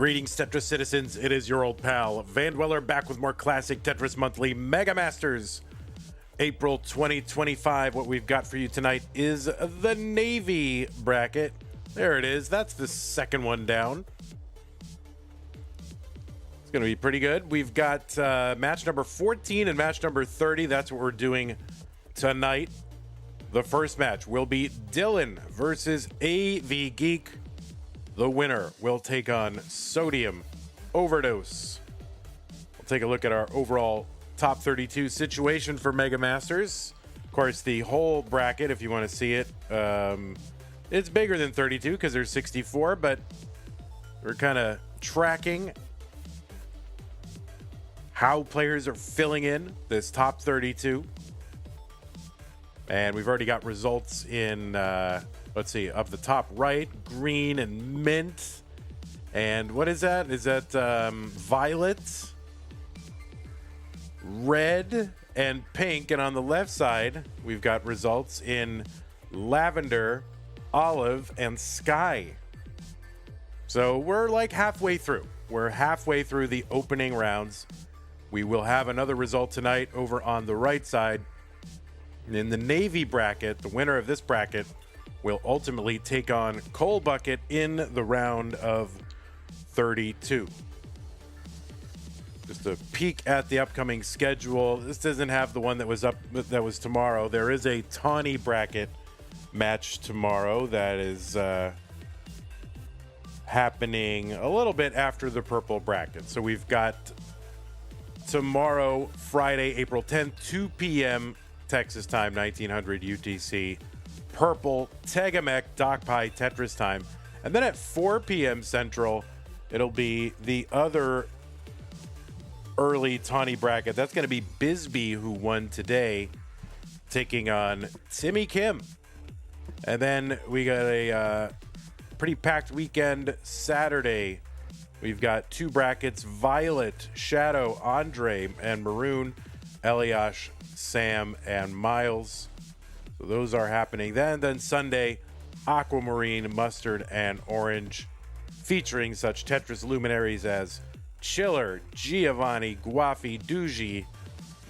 Greetings, Tetris citizens. It is your old pal, Van Dweller, back with more Classic Tetris Monthly Mega Masters. April 2025. What we've got for you tonight is the Navy bracket. There it is. That's the second one down. It's going to be pretty good. We've got match number 14 and match number 30. That's what we're doing tonight. The first match will be Dillan versus AvGeek. The winner will take on Sodium Overdose. We'll take a look at our overall top 32 situation for Mega Masters. Of course, the whole bracket, if you want to see it, it's bigger than 32 because there's 64, but we're kind of tracking how players are filling in this top 32. And we've already got results in, let's see, up the top right, green and mint. And what is that? Is that violet, red, and pink? And on the left side, we've got results in lavender, olive, and sky. So we're like halfway through. We're halfway through the opening rounds. We will have another result tonight over on the right side. In the Navy bracket, the winner of this bracket will ultimately take on Coal Bucket in the round of 32. Just a peek at the upcoming schedule. This doesn't have the one that was tomorrow. There is a Tawny bracket match tomorrow that is happening a little bit after the purple bracket. So we've got tomorrow, Friday, April 10th, 2 p.m. Texas time, 1900 UTC, purple Tegamek Dokpai Tetris time. And then at 4 p.m. Central, it'll be the other early Tawny bracket. That's going to be Bisbee, who won today, taking on Timmy Kim. And then we got a pretty packed weekend Saturday. We've got two brackets, Violet, Shadow, Andre, and Maroon, Eliash, Sam, and Miles. So those are happening then Sunday, Aquamarine, Mustard, and Orange, featuring such Tetris luminaries as Chiller, Giovanni, Guafi, Duji,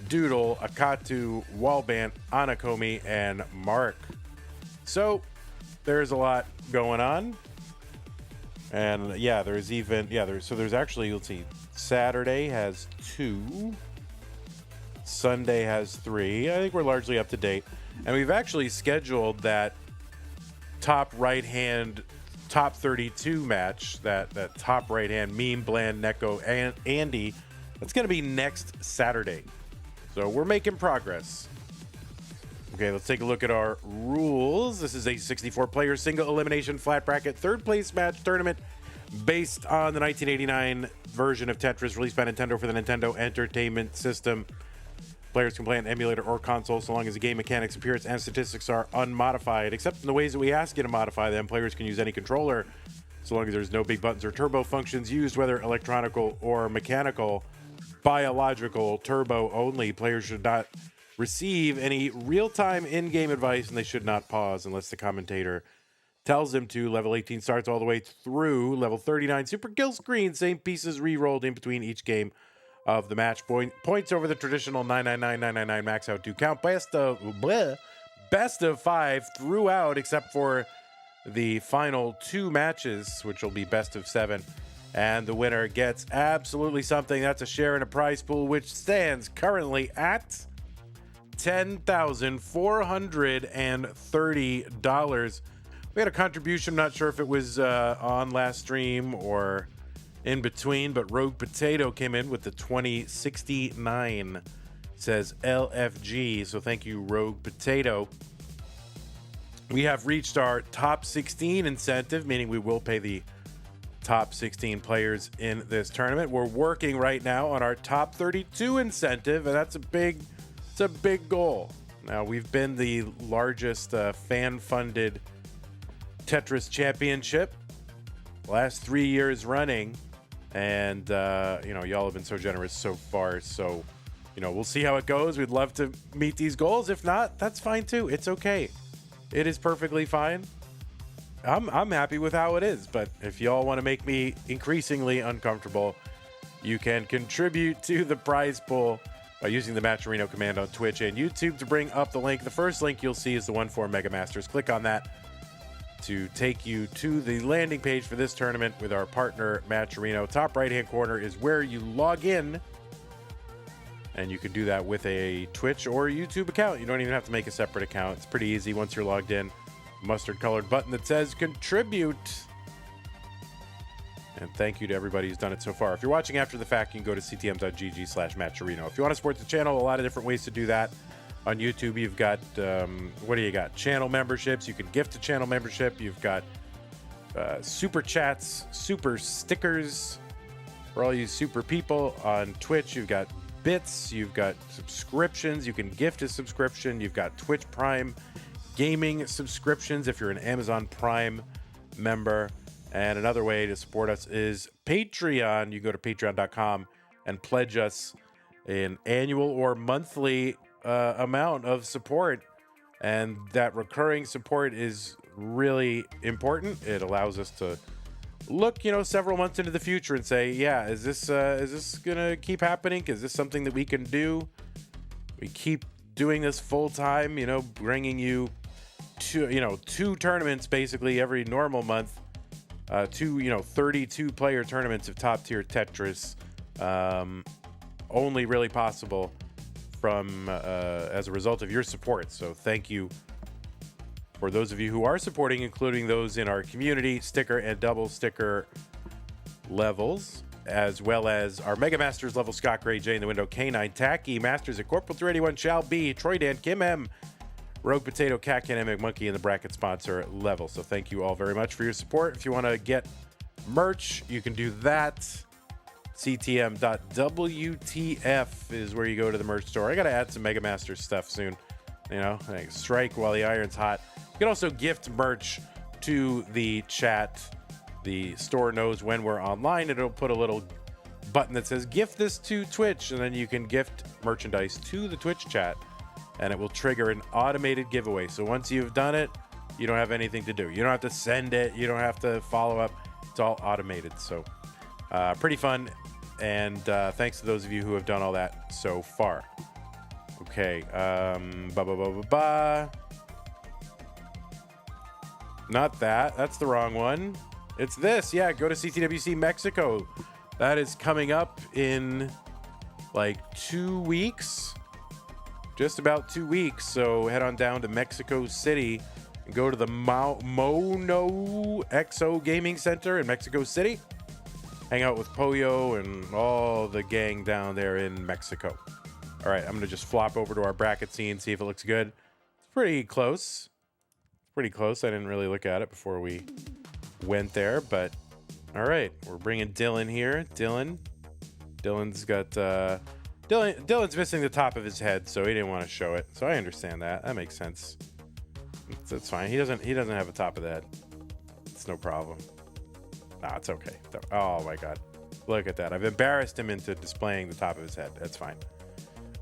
Doodle, Akatu, Wallband, Anakomi, and Mark. So there's a lot going on. And yeah, there's actually, let's see, Saturday has 2. Sunday has 3. I think we're largely up to date. And we've actually scheduled that top right hand, top 32 match, that top right hand, Meme, Bland, Neko, and Andy. That's going to be next Saturday. So we're making progress. Okay, let's take a look at our rules. This is a 64-player single elimination flat bracket third place match tournament based on the 1989 version of Tetris released by Nintendo for the Nintendo Entertainment System. Players can play on emulator or console so long as the game mechanics, appearance, and statistics are unmodified. Except in the ways that we ask you to modify them, players can use any controller so long as there's no big buttons or turbo functions used, whether electronical or mechanical. Biological, turbo only. Players should not receive any real-time in-game advice, and they should not pause unless the commentator tells them to. Level 18 starts all the way through level 39. Super kill screen, same pieces re-rolled in between each game of the match. Points over the traditional 999 max out to count. Best of 5 throughout, except for the final 2 matches, which will be best of 7. And the winner gets absolutely something. That's a share in a prize pool, which stands currently at $10,430. We had a contribution. I'm not sure if it was on last stream or in between, but Rogue Potato came in with the 2069, says LFG. So thank you, Rogue Potato. We have reached our top 16 incentive, meaning we will pay the top 16 players in this tournament. We're working right now on our top 32 incentive, and that's a big goal. Now, we've been the largest fan-funded Tetris Championship last 3 years running. And, y'all have been so generous so far. So, we'll see how it goes. We'd love to meet these goals. If not, that's fine too. It's okay. It is perfectly fine. I'm happy with how it is. But if y'all want to make me increasingly uncomfortable, you can contribute to the prize pool by using the Matcherino command on Twitch and YouTube to bring up the link. The first link you'll see is the one for Mega Masters. Click on that to take you to the landing page for this tournament with our partner, Matcherino. Top right-hand corner is where you log in, and you can do that with a Twitch or YouTube account. You don't even have to make a separate account. It's pretty easy once you're logged in. Mustard-colored button that says Contribute. And thank you to everybody who's done it so far. If you're watching after the fact, you can go to ctm.gg/Matcherino. If you want to support the channel, a lot of different ways to do that. On YouTube, you've got, what do you got? Channel memberships. You can gift a channel membership. You've got super chats, super stickers for all you super people. On Twitch, you've got bits. You've got subscriptions. You can gift a subscription. You've got Twitch Prime gaming subscriptions if you're an Amazon Prime member. And another way to support us is Patreon. You go to patreon.com and pledge us an annual or monthly amount of support, and that recurring support is really important. It allows us to look, several months into the future and say, yeah, is this gonna keep happening? Is this something that we can do? We keep doing this full time, bringing you two tournaments basically every normal month, two 32 player tournaments of top tier Tetris, only really possible from as a result of your support. So thank you for those of you who are supporting, including those in our community sticker and double sticker levels, as well as our Mega Masters level Scott Gray, J in the window, K9 Tacky, Masters at Corporal 381, Shall Be, Troy Dan, Kim M, Rogue Potato, Cat Can, and McMonkey in the bracket sponsor level. So thank you all very much for your support. If you want to get merch, you can do that. ctm.wtf is where you go to the merch store. I got to add some Mega Masters stuff soon. Like strike while the iron's hot. You can also gift merch to the chat. The store knows when we're online. It'll put a little button that says gift this to Twitch, and then you can gift merchandise to the Twitch chat, and it will trigger an automated giveaway. So once you've done it, you don't have anything to do. You don't have to send it. You don't have to follow up. It's all automated. So pretty fun. And thanks to those of you who have done all that so far. Okay. Not that. That's the wrong one. It's this. Yeah, go to CTWC Mexico. That is coming up in like 2 weeks. Just about 2 weeks. So head on down to Mexico City and go to the Mono XO Gaming Center in Mexico City. Hang out with Pollo and all the gang down there in Mexico. All right, I'm going to just flop over to our bracket scene, see if it looks good. It's pretty close. I didn't really look at it before we went there, but all right. We're bringing Dillan here. Dillan's got... Dillan's missing the top of his head, so he didn't want to show it. So I understand that. That makes sense. That's fine. He doesn't have a top of the head. It's no problem. Nah, it's okay. Oh my God. Look at that. I've embarrassed him into displaying the top of his head. That's fine.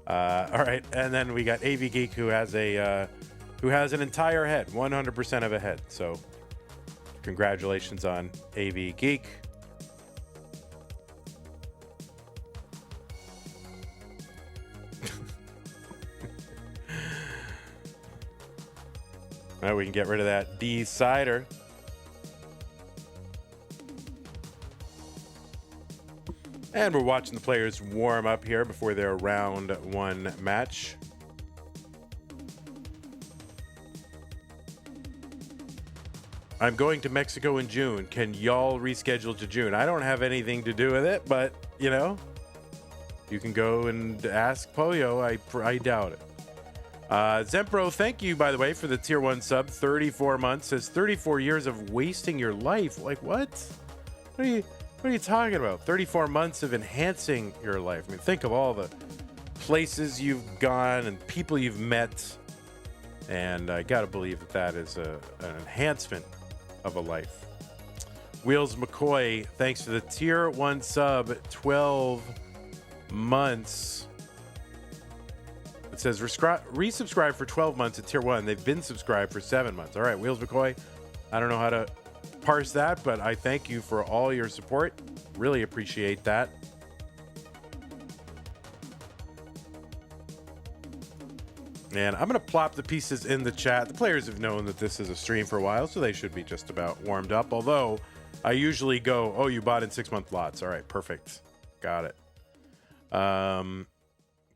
All right. And then we got AvGeek, who has an entire head, 100% of a head. So congratulations on AvGeek. Now we can get rid of that decider. And we're watching the players warm up here before their round one match. I'm going to Mexico in June. Can y'all reschedule to June? I don't have anything to do with it, but, you can go and ask Pollo. I doubt it. Zempro, thank you, by the way, for the tier 1 sub. 34 months. Says 34 years of wasting your life. Like, what? What are you talking about? 34 months of enhancing your life. I mean, think of all the places you've gone and people you've met. And I got to believe that is an enhancement of a life. Wheels McCoy, thanks for the tier 1 sub. 12 months. It says resubscribe for 12 months at tier 1. They've been subscribed for 7 months. All right, Wheels McCoy, I don't know how to parse that, but I thank you for all your support. Really appreciate that. And I'm going to plop the pieces in the chat. The players have known that this is a stream for a while, so they should be just about warmed up. Although I usually go, oh, you bought in 6-month lots. All right, perfect. Got it.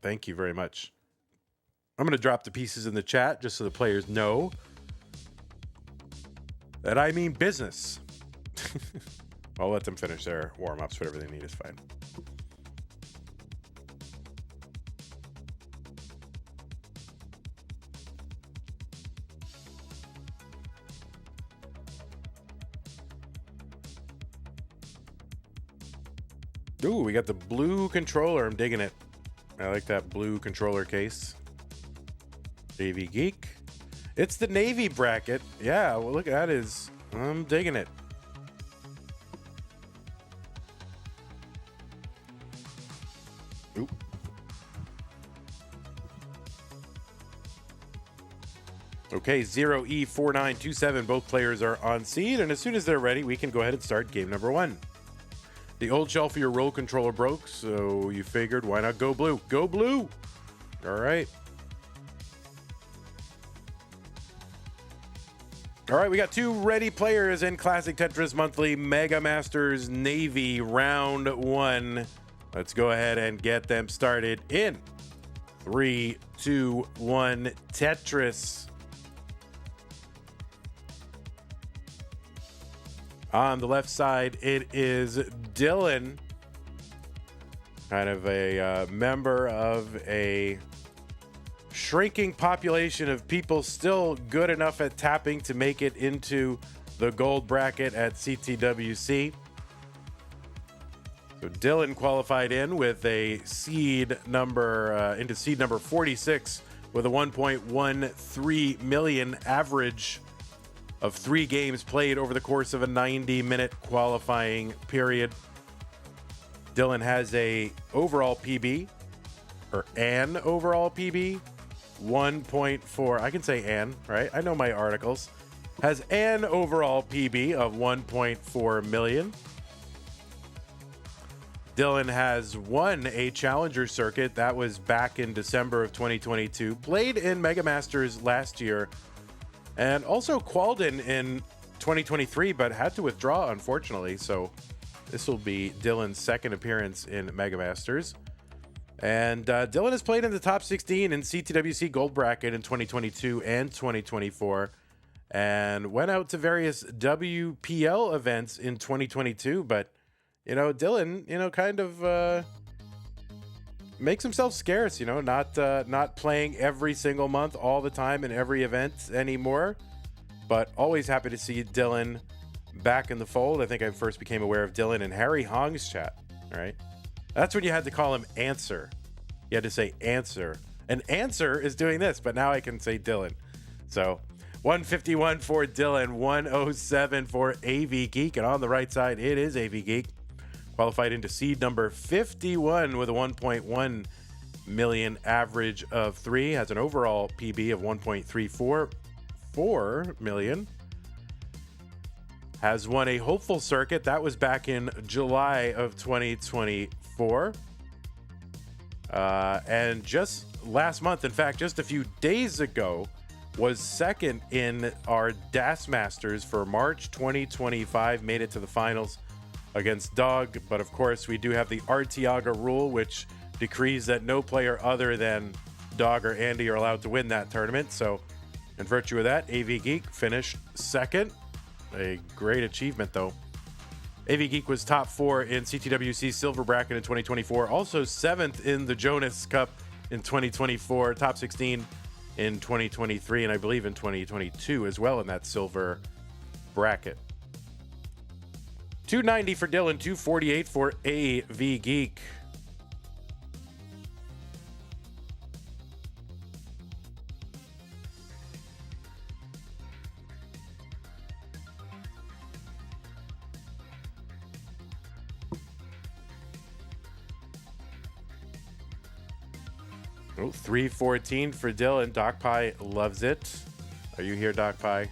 Thank you very much. I'm going to drop the pieces in the chat just so the players know that I mean business. I'll let them finish their warm-ups. Whatever they need is fine. Ooh, we got the blue controller. I'm digging it. I like that blue controller case. AvGeek. It's the Navy bracket. Yeah, well, look, that is... I'm digging it. Ooh. Okay, 0E4927. Both players are on seed, and as soon as they're ready, we can go ahead and start game number 1. The old shelf of your roll controller broke, so you figured, why not go blue? Go blue! All right. All right, we got 2 ready players in Classic Tetris Monthly Mega Masters Navy Round 1. Let's go ahead and get them started in 3, 2, 1, Tetris. On the left side, it is Dillan, kind of a member of a shrinking population of people still good enough at tapping to make it into the gold bracket at CTWC. So Dillan qualified in with a seed number into seed number 46 with a 1.13 million average of 3 games played over the course of a 90-minute qualifying period. Dillan has a overall PB, or an overall PB, 1.4. I can say an, right? I know my articles. Has an overall PB of 1.4 million. Dillan has won a challenger circuit. That was back in December of 2022. Played in Mega Masters last year. And also qualied in 2023, but had to withdraw, unfortunately. So this will be Dillan's second appearance in Mega Masters. And Dillan has played in the top 16 in CTWC Gold Bracket in 2022 and 2024. And went out to various WPL events in 2022. But, you know, Dillan, you know, kind of... makes himself scarce, you know, not playing every single month all the time in every event anymore, but always happy to see Dillan back in the fold. I think I first became aware of Dillan in Harry Hong's chat. All right, that's when you had to call him Answer. You had to say Answer, and Answer is doing this, but now I can say Dillan. So 151 for Dillan, 107 for AvGeek, and on the right side it is AvGeek. Qualified into seed number 51 with a 1.1 million average of 3. Has an overall PB of 1.344 million. Has won a hopeful circuit. That was back in July of 2024. And just last month, in fact, just a few days ago, was second in our DAS Masters for March 2025. Made it to the finals against Dog, but of course we do have the Artiaga rule, which decrees that no player other than Dog or Andy are allowed to win that tournament. So in virtue of that, AvGeek finished second. A great achievement, though. AvGeek was top 4 in CTWC Silver Bracket in 2024, also 7th in the Jonas Cup in 2024, top 16 in 2023, and I believe in 2022 as well in that silver bracket. 290 for Dillan, 248 for AvGeek. Oh, 314 for Dillan. Doc Pie loves it. Are you here, Doc Pie?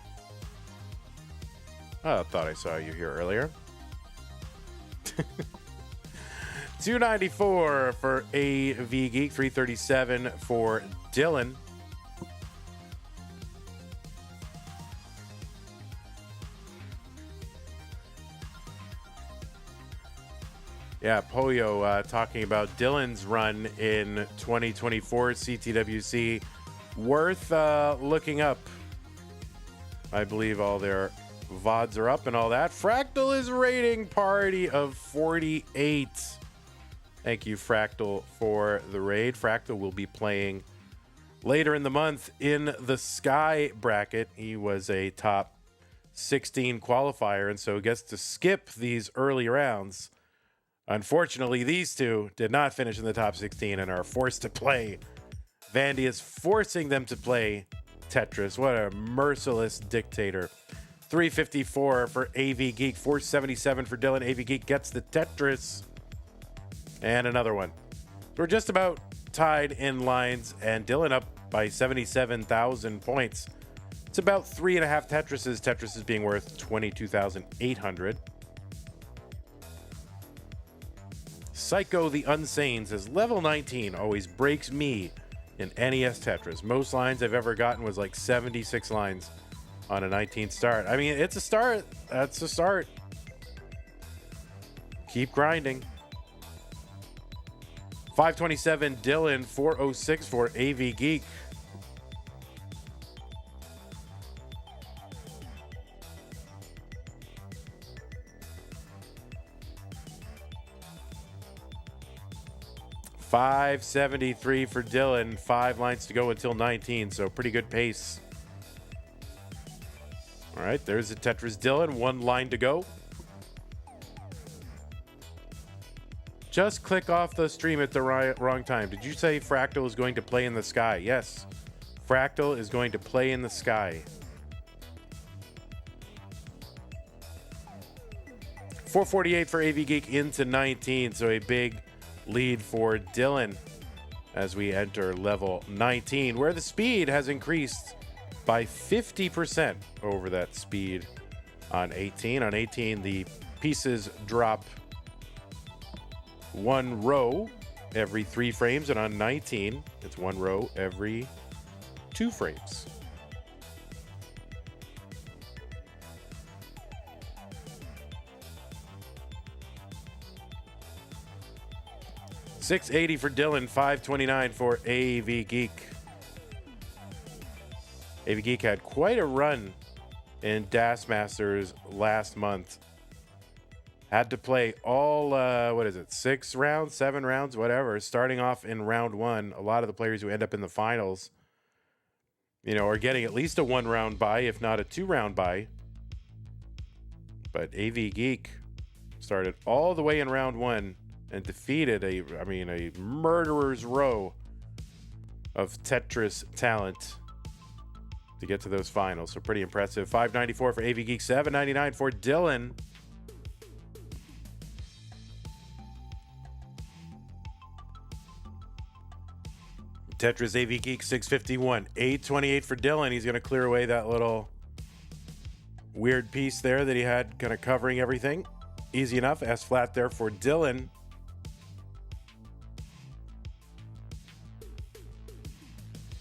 Oh, I thought I saw you here earlier. 294 for AvGeek, 337 for Dillan. Yeah, Poyo talking about Dillan's run in 2024 CTWC. Worth looking up. I believe all their VODs are up and all that. Fractal is rating party of 48. Thank you, Fractal, for the raid. Fractal will be playing later in the month in the Sky bracket. He was a top 16 qualifier, and so gets to skip these early rounds. Unfortunately, these two did not finish in the top 16 and are forced to play. Vandy is forcing them to play Tetris. What a merciless dictator. 354 for AvGeek, 477 for Dillan. AvGeek gets the Tetris. And another one. We're just about tied in lines, and Dillan up by 77,000 points. It's about 3.5 Tetrises. Tetris is being worth 22,800. Psycho the Unsane says, level 19 always breaks me in NES Tetris. Most lines I've ever gotten was like 76 lines on a 19 start. I mean, it's a start. That's a start. Keep grinding. 527 Dillan, 406 for AvGeek. $573 for Dillan. 5 lines to go until 19, so pretty good pace. All right, there's the Tetris Dillan. 1 line to go. Just click off the stream at the wrong time. Did you say Fractal is going to play in the sky? Yes, Fractal is going to play in the sky. 448 for AvGeek into 19, so a big lead for Dillan as we enter level 19, where the speed has increased by 50% over that speed on 18. On 18, the pieces drop 1 row every 3 frames, and on 19, it's 1 row every 2 frames. $680 for Dillan, $529 for AvGeek. AvGeek had quite a run in DAS Masters last month. Had to play all, 6 rounds, 7 rounds, whatever, starting off in round 1. A lot of the players who end up in the finals, are getting at least a 1-round bye, if not a 2-round bye. But AvGeek started all the way in round 1 and defeated a murderer's row of Tetris talent to get to those finals. So pretty impressive. $594 for AvGeek, $799 for Dillan. Tetris AvGeek, $651, $828 for Dillan. He's going to clear away that little weird piece there that he had kind of covering everything. Easy enough. S flat there for Dillan.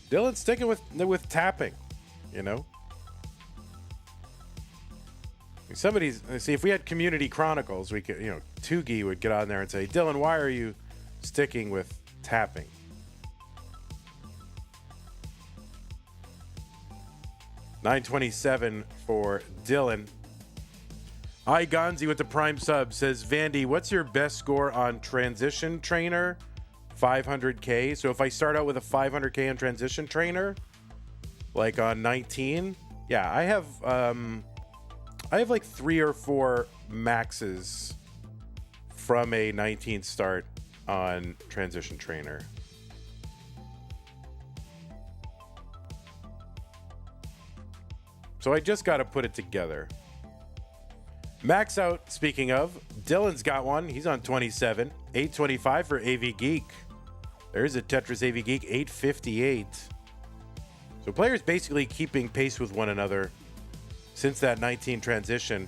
Dillan's sticking with tapping, See, if we had Community Chronicles, we could, Tugi would get on there and say, Dillan, why are you sticking with tapping? $927 for Dillan. Gonzi with the Prime sub says, Vandy, what's your best score on Transition Trainer? 500K. So if I start out with a 500K on Transition Trainer, like on 19, yeah, I have like 3 or 4 maxes from a 19 start on Transition Trainer. So I just got to put it together. Max out, speaking of, Dillan's got one. He's on 27. $825 for AvGeek. There's a Tetris AvGeek, $858. So players basically keeping pace with one another since that 19 transition.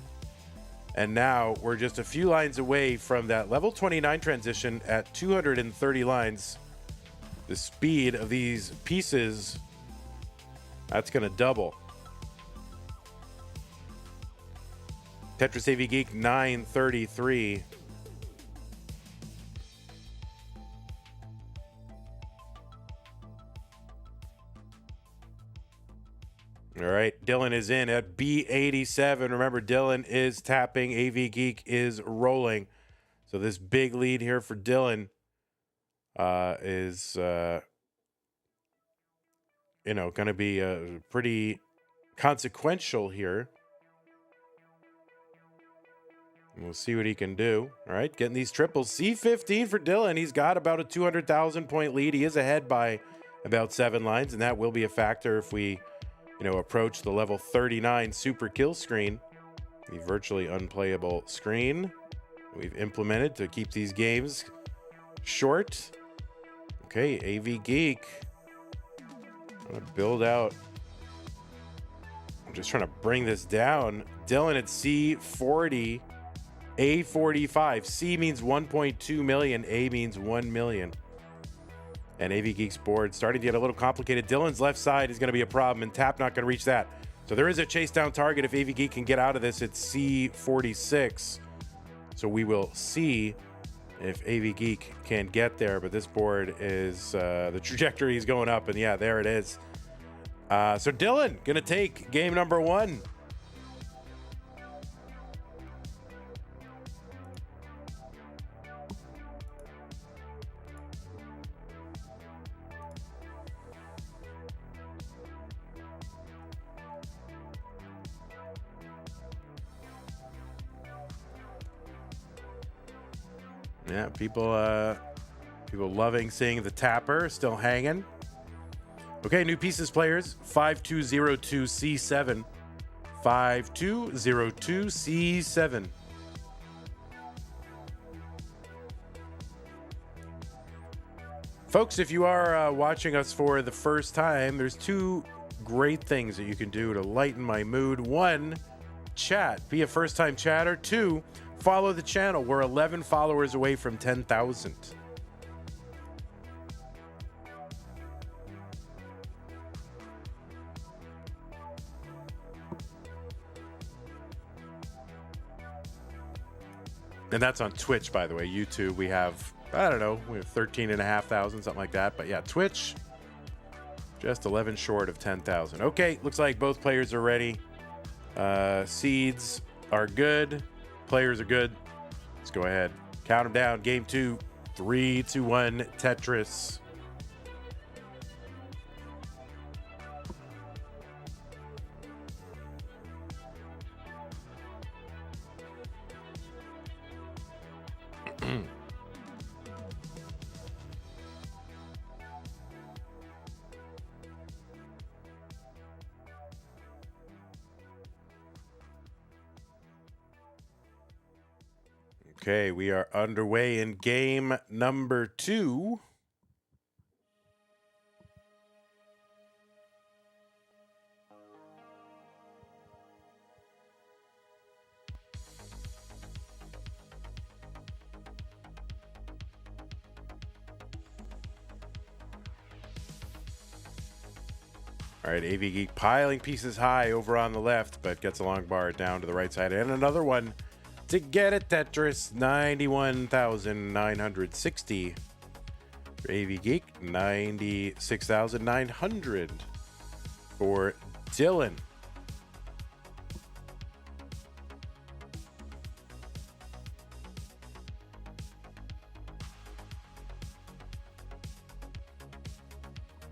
And now we're just a few lines away from that level 29 transition at 230 lines. The speed of these pieces, that's going to double. Tetris AvGeek 933. All right, Dillan is in at B87. Remember, Dillan is tapping. AvGeek is rolling. So this big lead here for Dillan is, going to be pretty consequential here. And we'll see what he can do. All right, getting these triples. C15 for Dillan. He's got about a 200,000 point lead. He is ahead by about 7 lines, and that will be a factor if we approach the level 39 super kill screen, the virtually unplayable screen we've implemented to keep these games short. Okay, AvGeek. I'm going to build out. I'm just trying to bring this down. Dillan at C40, A45. C means 1.2 million, A means 1 million. And AvGeek's board starting to get a little complicated. Dillan's left side is going to be a problem, and tap not going to reach that. So there is a chase down target if AvGeek can get out of this. It's C46. So we will see if AvGeek can get there. But this board is, the trajectory is going up, and yeah, there it is. So Dillan going to take game number 1. Yeah, people loving seeing the tapper still hanging. Okay, new pieces, players. 5202C7. 5202C7. Folks, if you are watching us for the first time, there's 2 great things that you can do to lighten my mood. 1, chat. Be a first-time chatter. 2, follow the channel. We're 11 followers away from 10,000. And that's on Twitch, by the way. YouTube, we have, I don't know, we have 13,500, something like that. But yeah, Twitch, just 11 short of 10,000. Okay, looks like both players are ready. Seeds are good. Players are good. Let's go ahead. Count them down. Game 2. 3, 2, 1. Tetris. Okay, we are underway in game number 2. All right, AvGeek piling pieces high over on the left, but gets a long bar down to the right side. And another one to get it, Tetris. 91,960 for AvGeek. 96,900 for Dillan.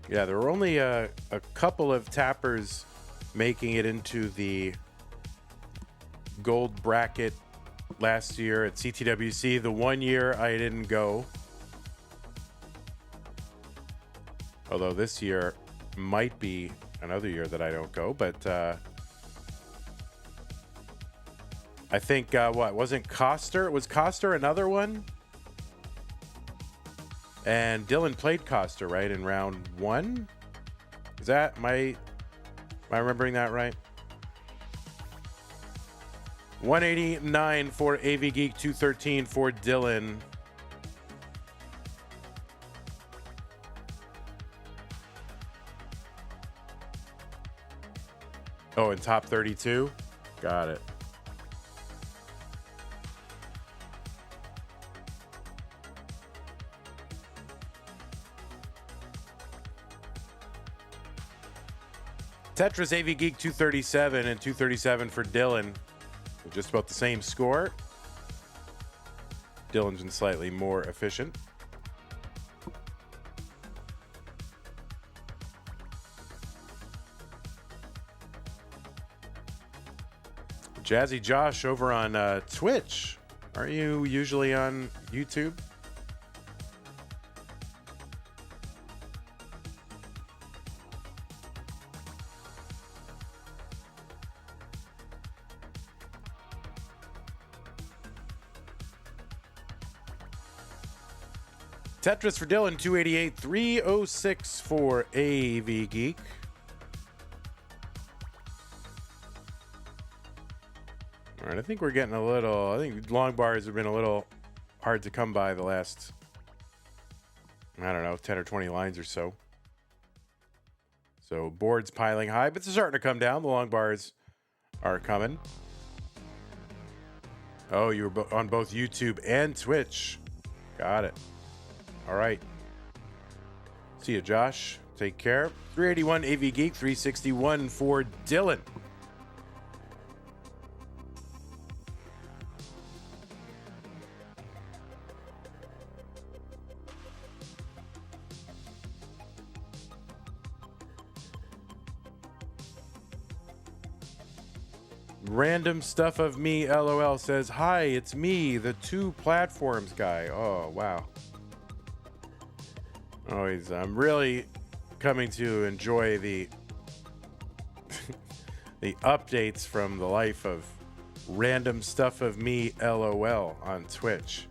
Yeah, there were only a couple of tappers making it into the gold bracket last year at CTWC. The one year I didn't go. Although this year might be another year that I don't go. But I think, what, wasn't Coster? Was Coster another one? And Dillan played Coster, right, in round 1? Is that, am I remembering that right? 189 for AvGeek, 213 for Dillan. Oh, and top 32? Got it. Tetris AvGeek 237 and 237 for Dillan. Just about the same score. Dillan's been slightly more efficient. Jazzy Josh over on Twitch. Are you usually on YouTube? Tetris for Dillan, 288, 306 for AvGeek. All right, I think we're getting a little, I think long bars have been a little hard to come by the last, I don't know, 10 or 20 lines or so. So boards piling high, but it's starting to come down. The long bars are coming. Oh, you were on both YouTube and Twitch. Got it. All right. See you, Josh. Take care. 381 AvGeek, 361 for Dillan. Random stuff of me, LOL says, hi, it's me, the two platforms guy. Oh, wow. Oh, I'm really coming to enjoy the the updates from the life of random stuff of me, LOL on Twitch.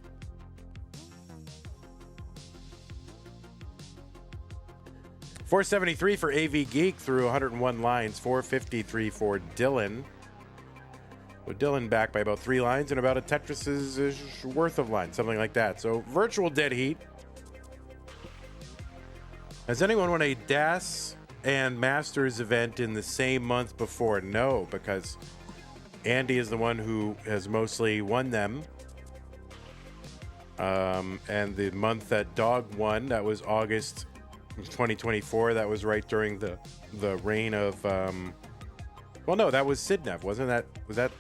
$473 for AvGeek through 101 lines. $453 for Dillan. With Dillan back by about 3 lines and about a Tetris's worth of lines, something like that. So virtual dead heat. Has anyone won a DAS and Masters event in the same month before? No, because Andy is the one who has mostly won them. And the month that Dog won, that was August 2024. That was right during the reign of well, no, that was Sidnev, wasn't that? Was that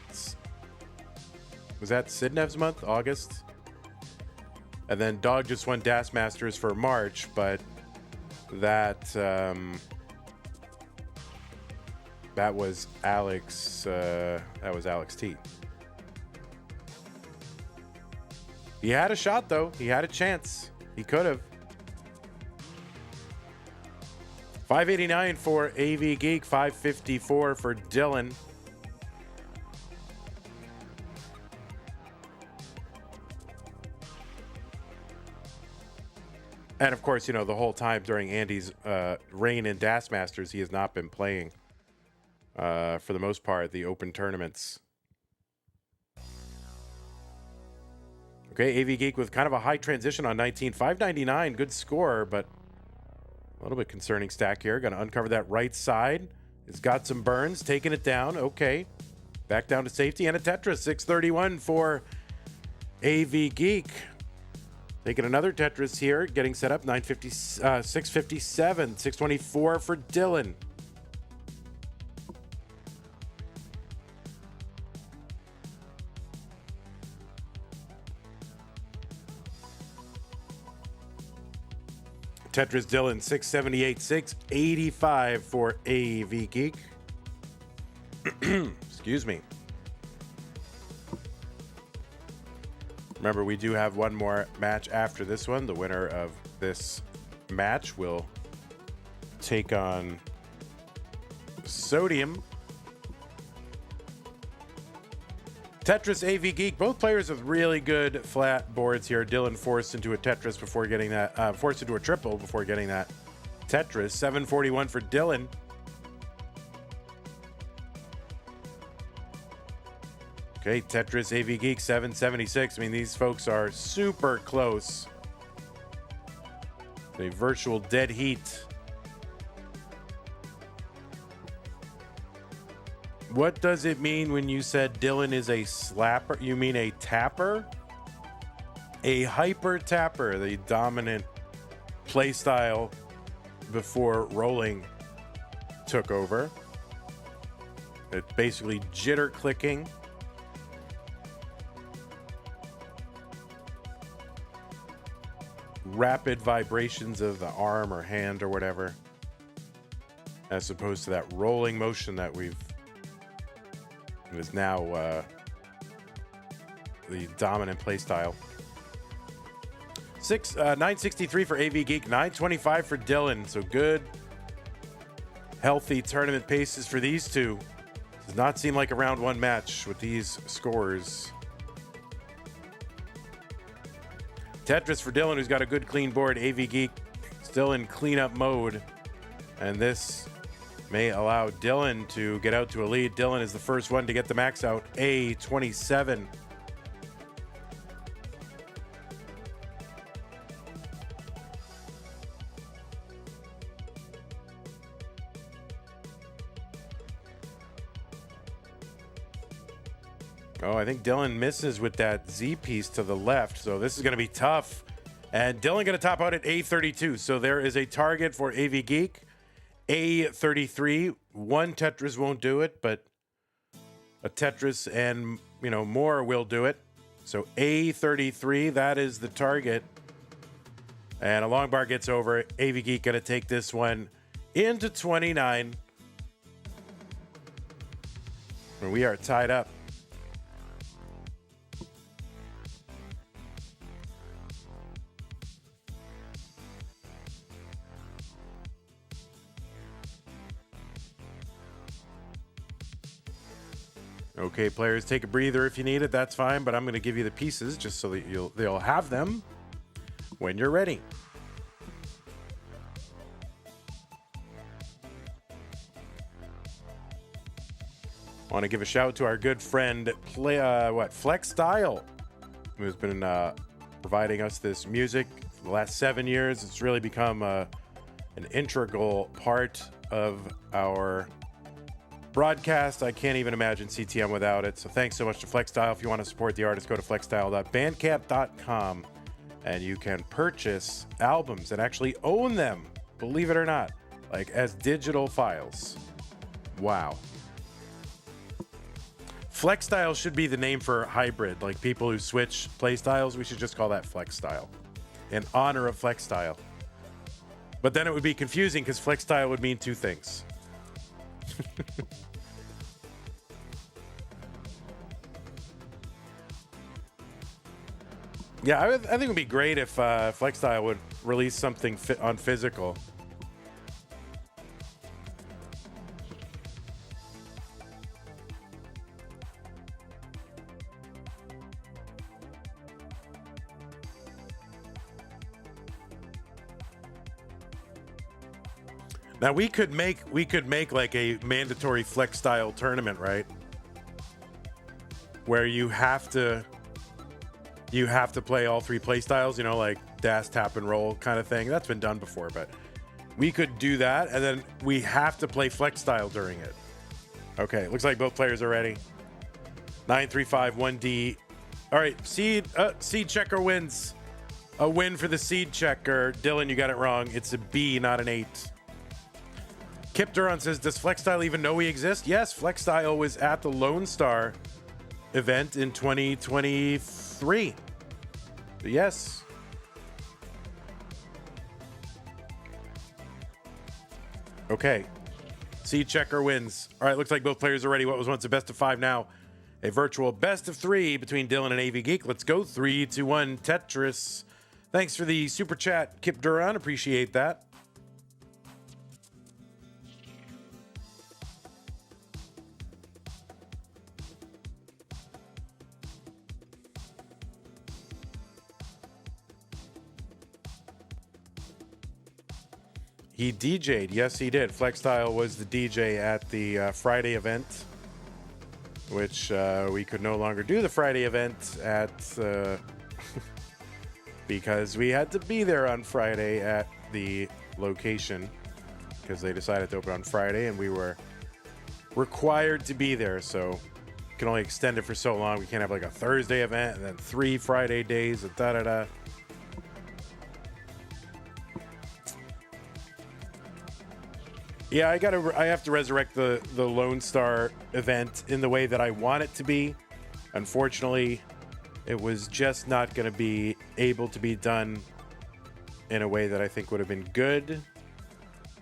Sidnev's month, August? And then Dog just won DAS Masters for March, but that was Alex. That was Alex T. He had a shot though. He had a chance. He could have. $589 for AvGeek, $554 for Dillan. And of course, you know, the whole time during Andy's reign in DAS Masters, he has not been playing, for the most part, the open tournaments. Okay, AvGeek with kind of a high transition on 19. $599, good score, but a little bit concerning stack here. Going to uncover that right side. It's got some burns, taking it down. Okay, back down to safety and a Tetris. $631 for AvGeek. Taking another Tetris here, getting set up. $657, $624 for Dillan. Tetris Dillan, $678, $685 for AvGeek. Excuse me. Remember, we do have one more match after this one. The winner of this match will take on Sodium. Tetris AvGeek, both players with really good flat boards here. Dillan forced into a Tetris before getting that, forced into a triple before getting that Tetris. $741 for Dillan. Okay, Tetris AvGeek 776. I mean, these folks are super close. A virtual dead heat. What does it mean when you said Dillan is a slapper? You mean a tapper? A hyper tapper, the dominant play style before rolling took over. It's basically jitter clicking. Rapid vibrations of the arm or hand or whatever, as opposed to that rolling motion that is now the dominant play style. 963 for AvGeek, 925 for Dillan. So good, healthy tournament paces for these two. Does not seem like a round one match with these scores. Tetris for Dillan, who's got a good clean board. AvGeek still in cleanup mode. And this may allow Dillan to get out to a lead. Dillan is the first one to get the max out. A27. Oh, I think Dillan misses with that Z piece to the left, so this is going to be tough. And Dillan going to top out at A32, so there is a target for AvGeek. A33, one Tetris won't do it, but a Tetris and, more will do it. So A33, that is the target. And a long bar gets over. AvGeek going to take this one into 29. And we are tied up. Okay, players, take a breather if you need it. That's fine, but I'm going to give you the pieces just so that they'll have them when you're ready. Want to give a shout to our good friend Flex Style, who's been providing us this music for the last 7 years. It's really become an integral part of our broadcast. I can't even imagine CTM without it. So thanks so much to FlexStyle. If you want to support the artist, go to flexstyle.bandcamp.com and you can purchase albums and actually own them, believe it or not, like as digital files. Wow. FlexStyle should be the name for hybrid, like people who switch play styles. We should just call that FlexStyle in honor of FlexStyle. But then it would be confusing because FlexStyle would mean two things. Yeah, I think it would be great if FlexStyle would release something on physical. Now we could make like a mandatory flex style tournament, right? Where you have to play all three play styles, like dash, tap, and roll kind of thing. That's been done before, but we could do that, and then we have to play flex style during it. Okay, looks like both players are ready. 935 1D. All right, seed checker wins. A win for the seed checker. Dillan, you got it wrong. It's a B, not an 8. Kip Duran says, does FlexStyle even know we exist? Yes, FlexStyle was at the Lone Star event in 2023. Yes. Okay. Seed checker wins. All right, looks like both players are ready. What was once a best of 5 now? A virtual best of 3 between Dillan and AvGeek. Let's go. 3, 2, 1, Tetris. Thanks for the super chat, Kip Duran. Appreciate that. He DJ'd. Yes, he did. FlexStyle was the DJ at the Friday event. which we could no longer do the Friday event at because we had to be there on Friday at the location because they decided to open on Friday and we were required to be there. So we can only extend it for so long. We can't have like a Thursday event and then 3 Friday days and da-da-da. Yeah, I have to resurrect the Lone Star event in the way that I want it to be. Unfortunately, it was just not going to be able to be done in a way that I think would have been good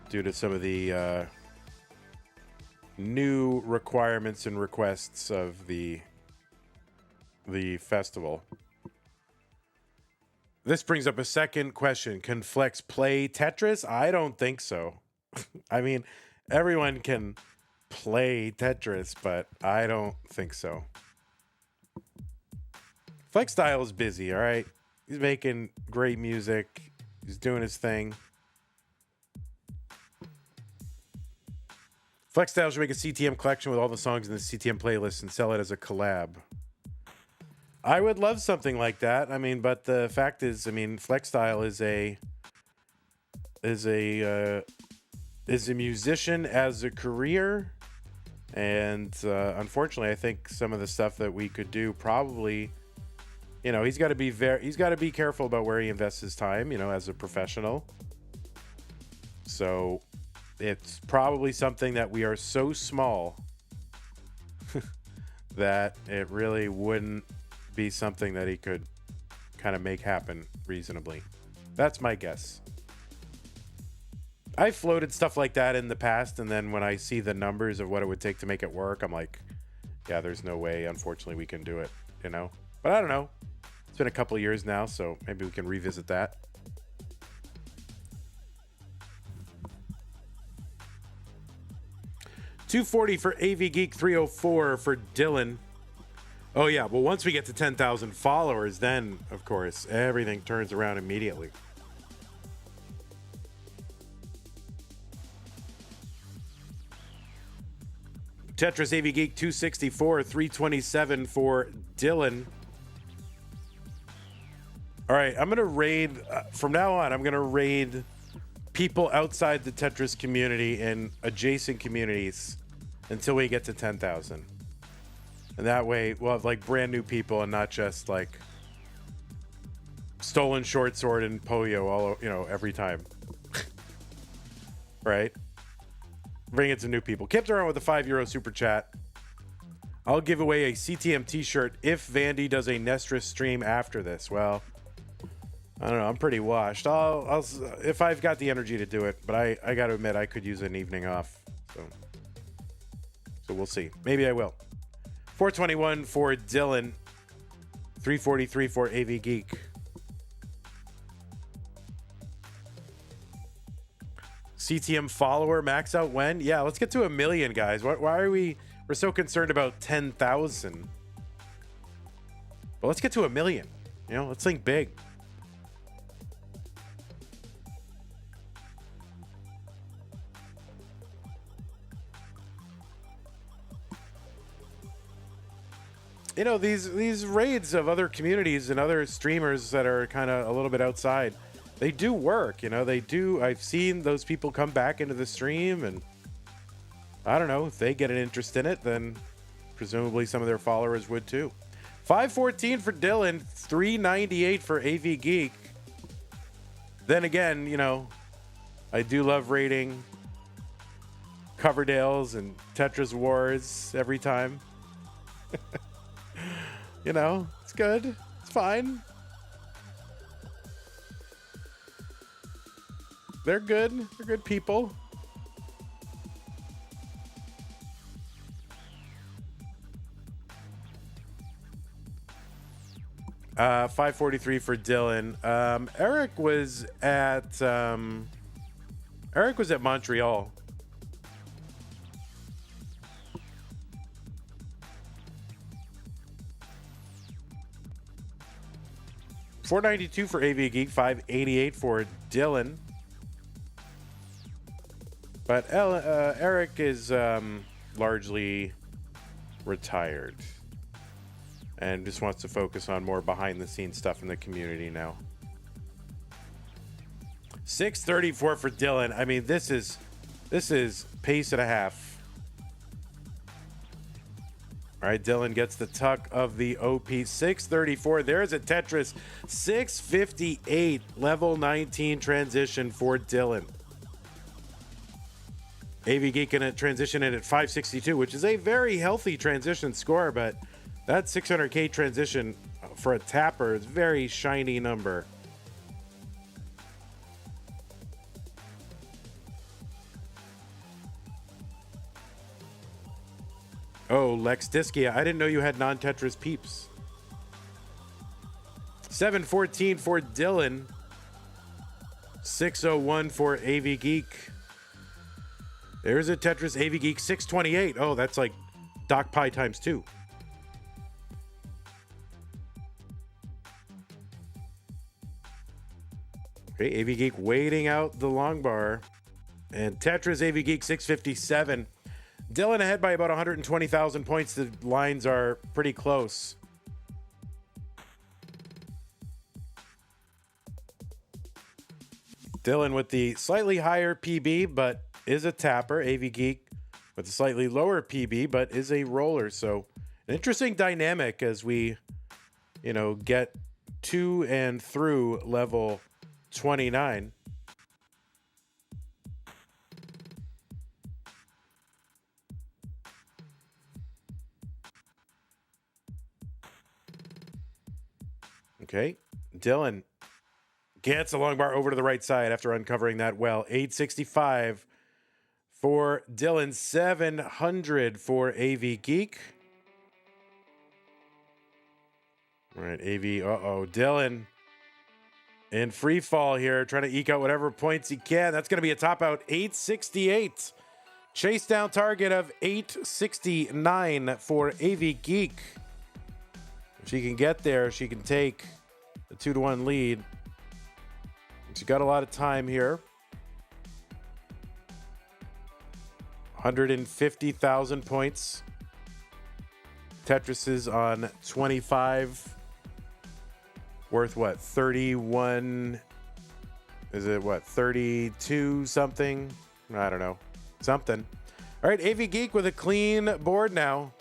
due to some of the new requirements and requests of the festival. This brings up a second question. Can Flex play Tetris? I don't think so. I mean, everyone can play Tetris, but I don't think so. Flex Style is busy, all right? He's making great music. He's doing his thing. Flex Style should make a CTM collection with all the songs in the CTM playlist and sell it as a collab. I would love something like that. I mean, but the fact is, I mean, Flex Style is a musician as a career, and unfortunately, I think some of the stuff that we could do probably, you know, he's got to be careful about where he invests his time, you know, as a professional. So it's probably something that we are so small that it really wouldn't be something that he could kind of make happen reasonably. That's my guess. I floated stuff like that in the past, and then when I see the numbers of what it would take to make it work, I'm like, yeah, there's no way, unfortunately, we can do it, you know? But I don't know. It's been a couple of years now, so maybe we can revisit that. $240 for AvGeek, $304 for Dillan. Oh, yeah, well, once we get to 10,000 followers, then, of course, everything turns around immediately. Tetris AvGeek 264, 327 for Dillan. All right, I'm gonna raid from now on. I'm gonna raid people outside the Tetris community and adjacent communities until we get to 10,000, and that way we'll have like brand new people and not just like Stolen Short Sword and Poyo all, you know, every time. Right? Bring in some new people. Kept around with a €5 super chat. I'll give away a CTM t-shirt if Vandy does a Nestris stream after this. Well, I don't know. I'm pretty washed. I'll if I've got the energy to do it, but I got to admit I could use an evening off. So we'll see. Maybe I will. 421 for Dillan. 343 for AvGeek. CTM follower max out when? Yeah, let's get to 1 million, guys. Why are we're so concerned about 10,000? Well, let's get to 1 million. You know, let's think big. You know, these raids of other communities and other streamers that are kind of a little bit outside, they do work, you know, they do. I've seen those people come back into the stream, and I don't know, if they get an interest in it, then presumably some of their followers would too. 514 for Dillan, 398 for AvGeek. Then again, you know, I do love raiding Coverdales and Tetris Wars every time. You know, it's good. It's fine. They're good. They're good people. $543 for Dillan. Eric was at Montreal. $492 for AvGeek, $588 for Dillan. But Eric is largely retired and just wants to focus on more behind the scenes stuff in the community now. 634 for Dillan. I mean, this is pace and a half. All right, Dillan gets the tuck of the OP. 634. There's a Tetris. 658. Level 19 transition for Dillan. AvGeek going to transition in at 562, which is a very healthy transition score, but that 600K transition for a tapper is a very shiny number. Oh, Lex Diskia. I didn't know you had non-Tetris peeps. 714 for Dillan. 601 for AvGeek. There's a Tetris AvGeek 628. Oh, that's like Doc Pi times 2. Okay, AvGeek waiting out the long bar. And Tetris AvGeek 657. Dillan ahead by about 120,000 points. The lines are pretty close. Dillan with the slightly higher PB, but is a tapper. AvGeek with a slightly lower PB, but is a roller. So an interesting dynamic as we, get to and through level 29. Okay, Dillan gets a long bar over to the right side after uncovering that well. 865 for Dillan, 700 for AvGeek. All right, Dillan in free fall here, trying to eke out whatever points he can. That's going to be a top out, 868. Chase down target of 869 for AvGeek. If she can get there, she can take the 2-1 lead. She's got a lot of time here. 150,000 points. Tetris is on 25. Worth what? 31. Is it what? 32 something? I don't know. Something. All right, AvGeek with a clean board now.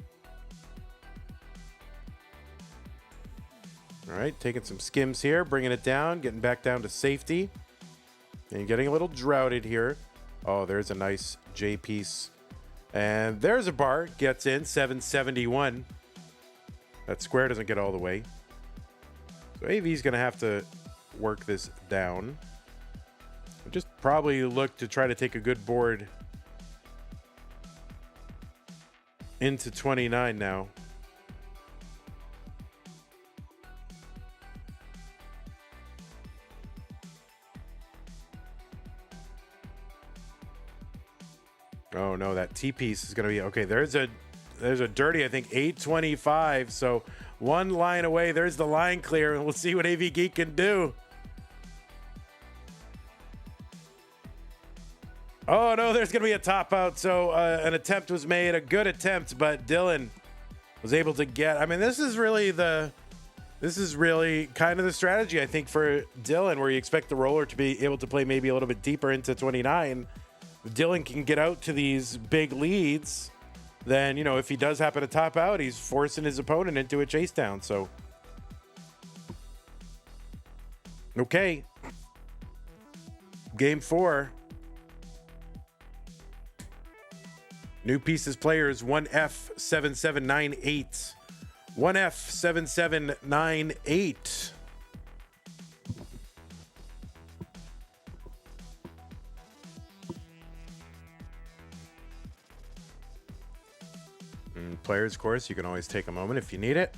All right, taking some skims here, bringing it down, getting back down to safety. And getting a little droughted here. Oh, there's a nice J piece. And there's a bar, gets in, 771. That square doesn't get all the way. So AV's going to have to work this down. Just probably look to try to take a good board into 29 now. Oh no, that T piece is going to be okay. There's a dirty, I think 825. So one line away. There's the line clear, and we'll see what AvGeek can do. Oh no, there's going to be a top out. So an attempt was made, a good attempt, but Dillan was able to get. I mean, this is really kind of the strategy, I think, for Dillan, where you expect the roller to be able to play maybe a little bit deeper into 29. If Dillan can get out to these big leads, then, if he does happen to top out, he's forcing his opponent into a chase down. So, okay. Game 4. New pieces players, 1F7798. 1F7798. Players, of course, you can always take a moment if you need it.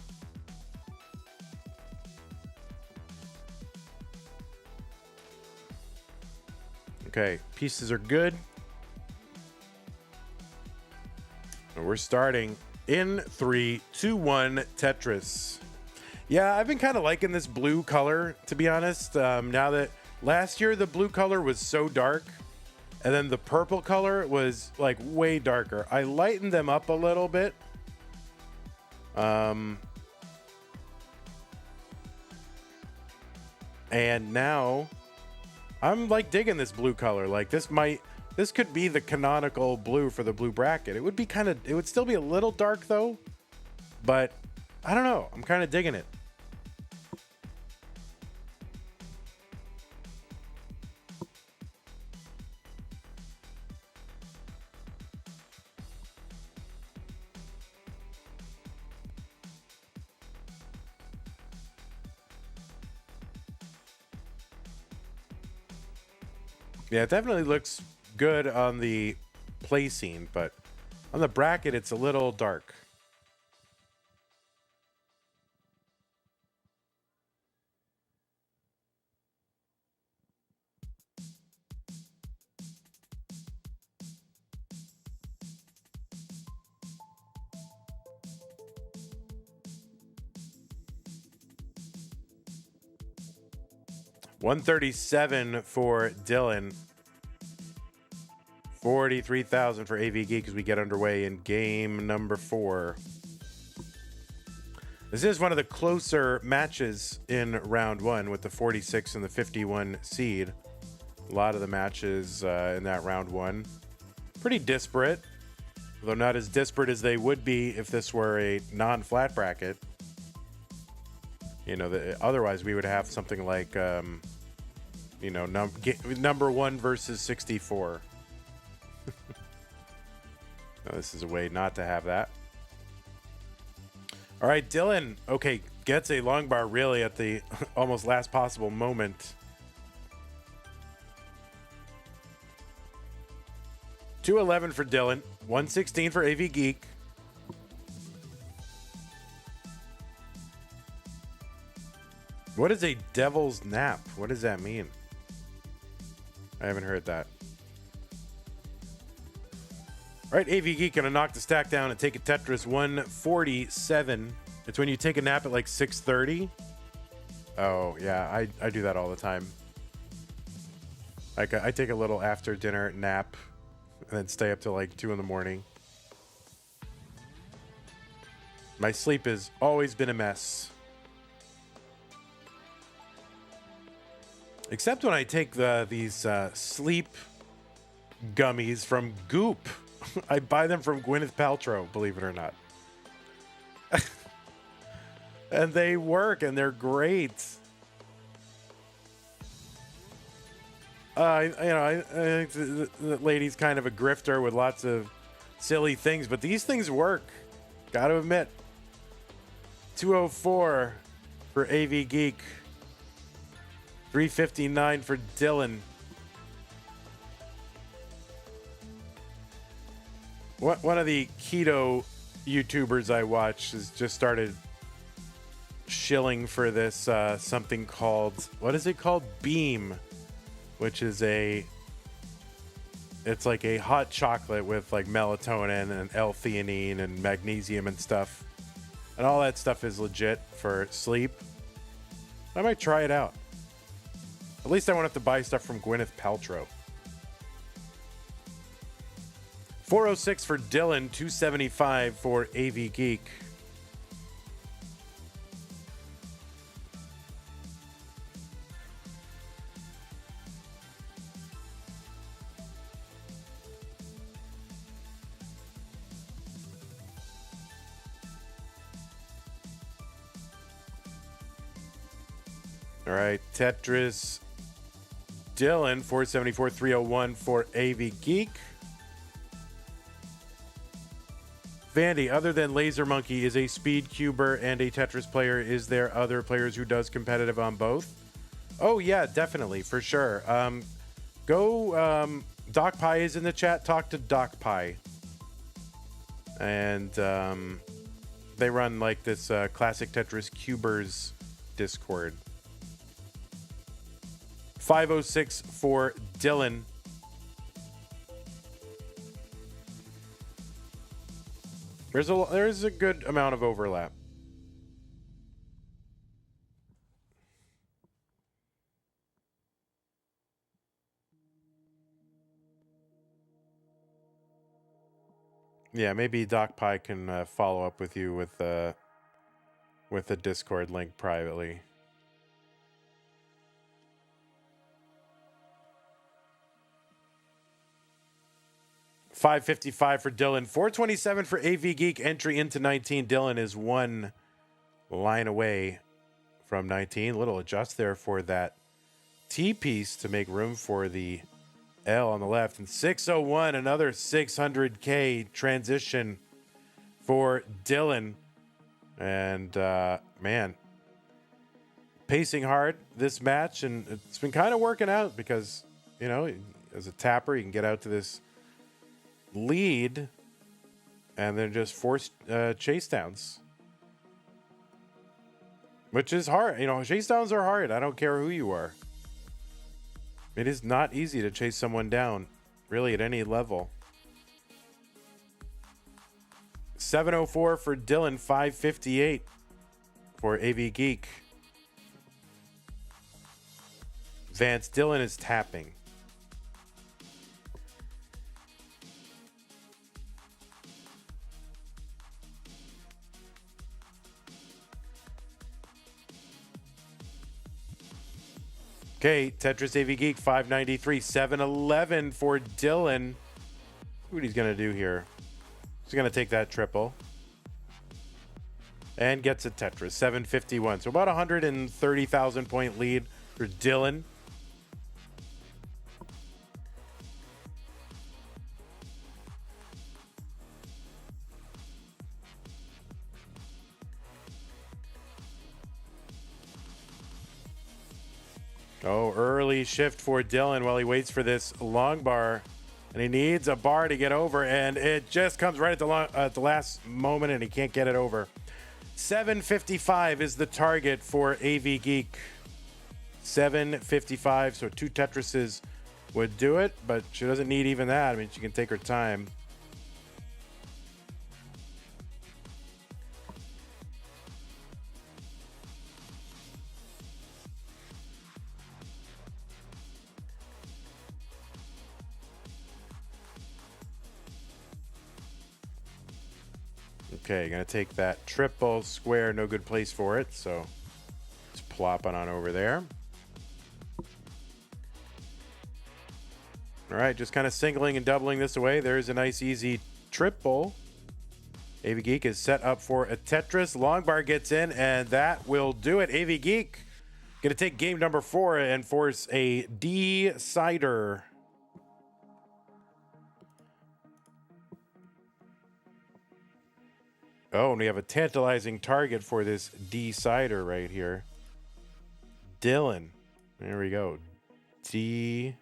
Okay, pieces are good. And we're starting in 3, 2, 1, Tetris. Yeah, I've been kind of liking this blue color, to be honest. Now that last year the blue color was so dark, and then the purple color was like way darker. I lightened them up a little bit. And now I'm like digging this blue color. Like this could be the canonical blue for the blue bracket. It would still be a little dark though, but I don't know. I'm kind of digging it. Yeah, it definitely looks good on the placing, but on the bracket, it's a little dark. $137 for Dillan. 43,000 for AvGeek as we get underway in game number 4. This is one of the closer matches in round 1 with the 46 and the 51 seed. A lot of the matches in that round 1 pretty disparate, although not as disparate as they would be if this were a non-flat bracket. You know, otherwise we would have something like, you know, number 1 versus 64. No, this is a way not to have that. All right, Dillan, okay, gets a long bar really at the almost last possible moment. 211 for Dillan, 116 for AvGeek. What is a devil's nap? What does that mean? I haven't heard that. All right, AvGeek gonna knock the stack down and take a Tetris 147. It's when you take a nap at like 6:30. Oh yeah, I do that all the time. Like I take a little after dinner nap and then stay up till like 2 in the morning. My sleep has always been a mess. Except when I take these sleep gummies from Goop. I buy them from Gwyneth Paltrow, believe it or not. And they work, and they're great. I think the lady's kind of a grifter with lots of silly things, but these things work. Gotta admit. 204 for AvGeek. 359 for Dillan. One of the keto YouTubers I watch has just started shilling for this something called, what is it called? Beam, which is it's like a hot chocolate with like melatonin and L-theanine and magnesium and stuff. And all that stuff is legit for sleep. I might try it out. At least I won't have to buy stuff from Gwyneth Paltrow. 406 for Dillan, 275 for AvGeek. All right, Tetris Dillan, 474, 301 for AvGeek. Vandy, other than Laser Monkey, is a speed cuber and a Tetris player. Is there other players who does competitive on both? Oh yeah, definitely, for sure. Doc Pie is in the chat. Talk to Doc Pie. And they run like this Classic Tetris Cubers Discord. 506 for Dillan. There's a good amount of overlap. Yeah, maybe Doc Pie can follow up with you with the Discord link privately. $555 for Dillan. $427 for AvGeek. Entry into 19. Dillan is one line away from 19. Little adjust there for that T piece to make room for the L on the left. And 601, another 600K transition for Dillan. And man, pacing hard this match, and it's been kind of working out because, you know, as a tapper, you can get out to this lead and then just force chase downs, which is hard. You know, chase downs are hard. I don't care who you are. It is not easy to chase someone down, really, at any level. 704 for Dillan, 558 for AvGeek. Vance, Dillan is tapping. Okay, Tetris AvGeek, 593, 711 for Dillan. See what he's going to do here. He's going to take that triple. And gets a Tetris, 751. So about 130,000 point lead for Dillan. Oh, early shift for Dillan while he waits for this long bar. And he needs a bar to get over, and it just comes right at the last moment, and he can't get it over. 755 is the target for AvGeek. 755, so 2 Tetrises would do it, but she doesn't need even that. I mean, she can take her time. Okay, gonna take that triple square, no good place for it, so just plop it on over there. All right, just kind of singling and doubling this away. There's a nice easy triple. AvGeek is set up for a Tetris. Long bar gets in, and that will do it. AvGeek gonna take game number 4 and force a decider. Oh, and we have a tantalizing target for this decider right here. Dillan. There we go. Dillan.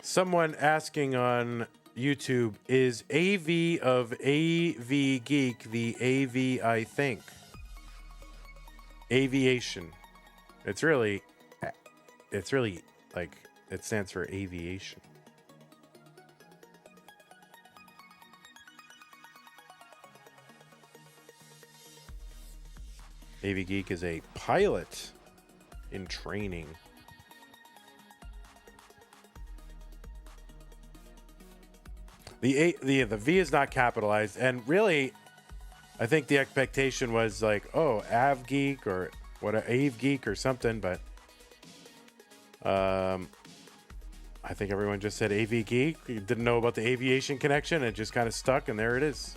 Someone asking on YouTube, is AV of AvGeek the AV I think? Aviation. It's really like, it stands for aviation. AvGeek is a pilot in training. The V is not capitalized, and really, I think the expectation was like, oh, AvGeek or what, AvGeek or something, but I think everyone just said AvGeek. You didn't know about the aviation connection, and it just kind of stuck, and there it is.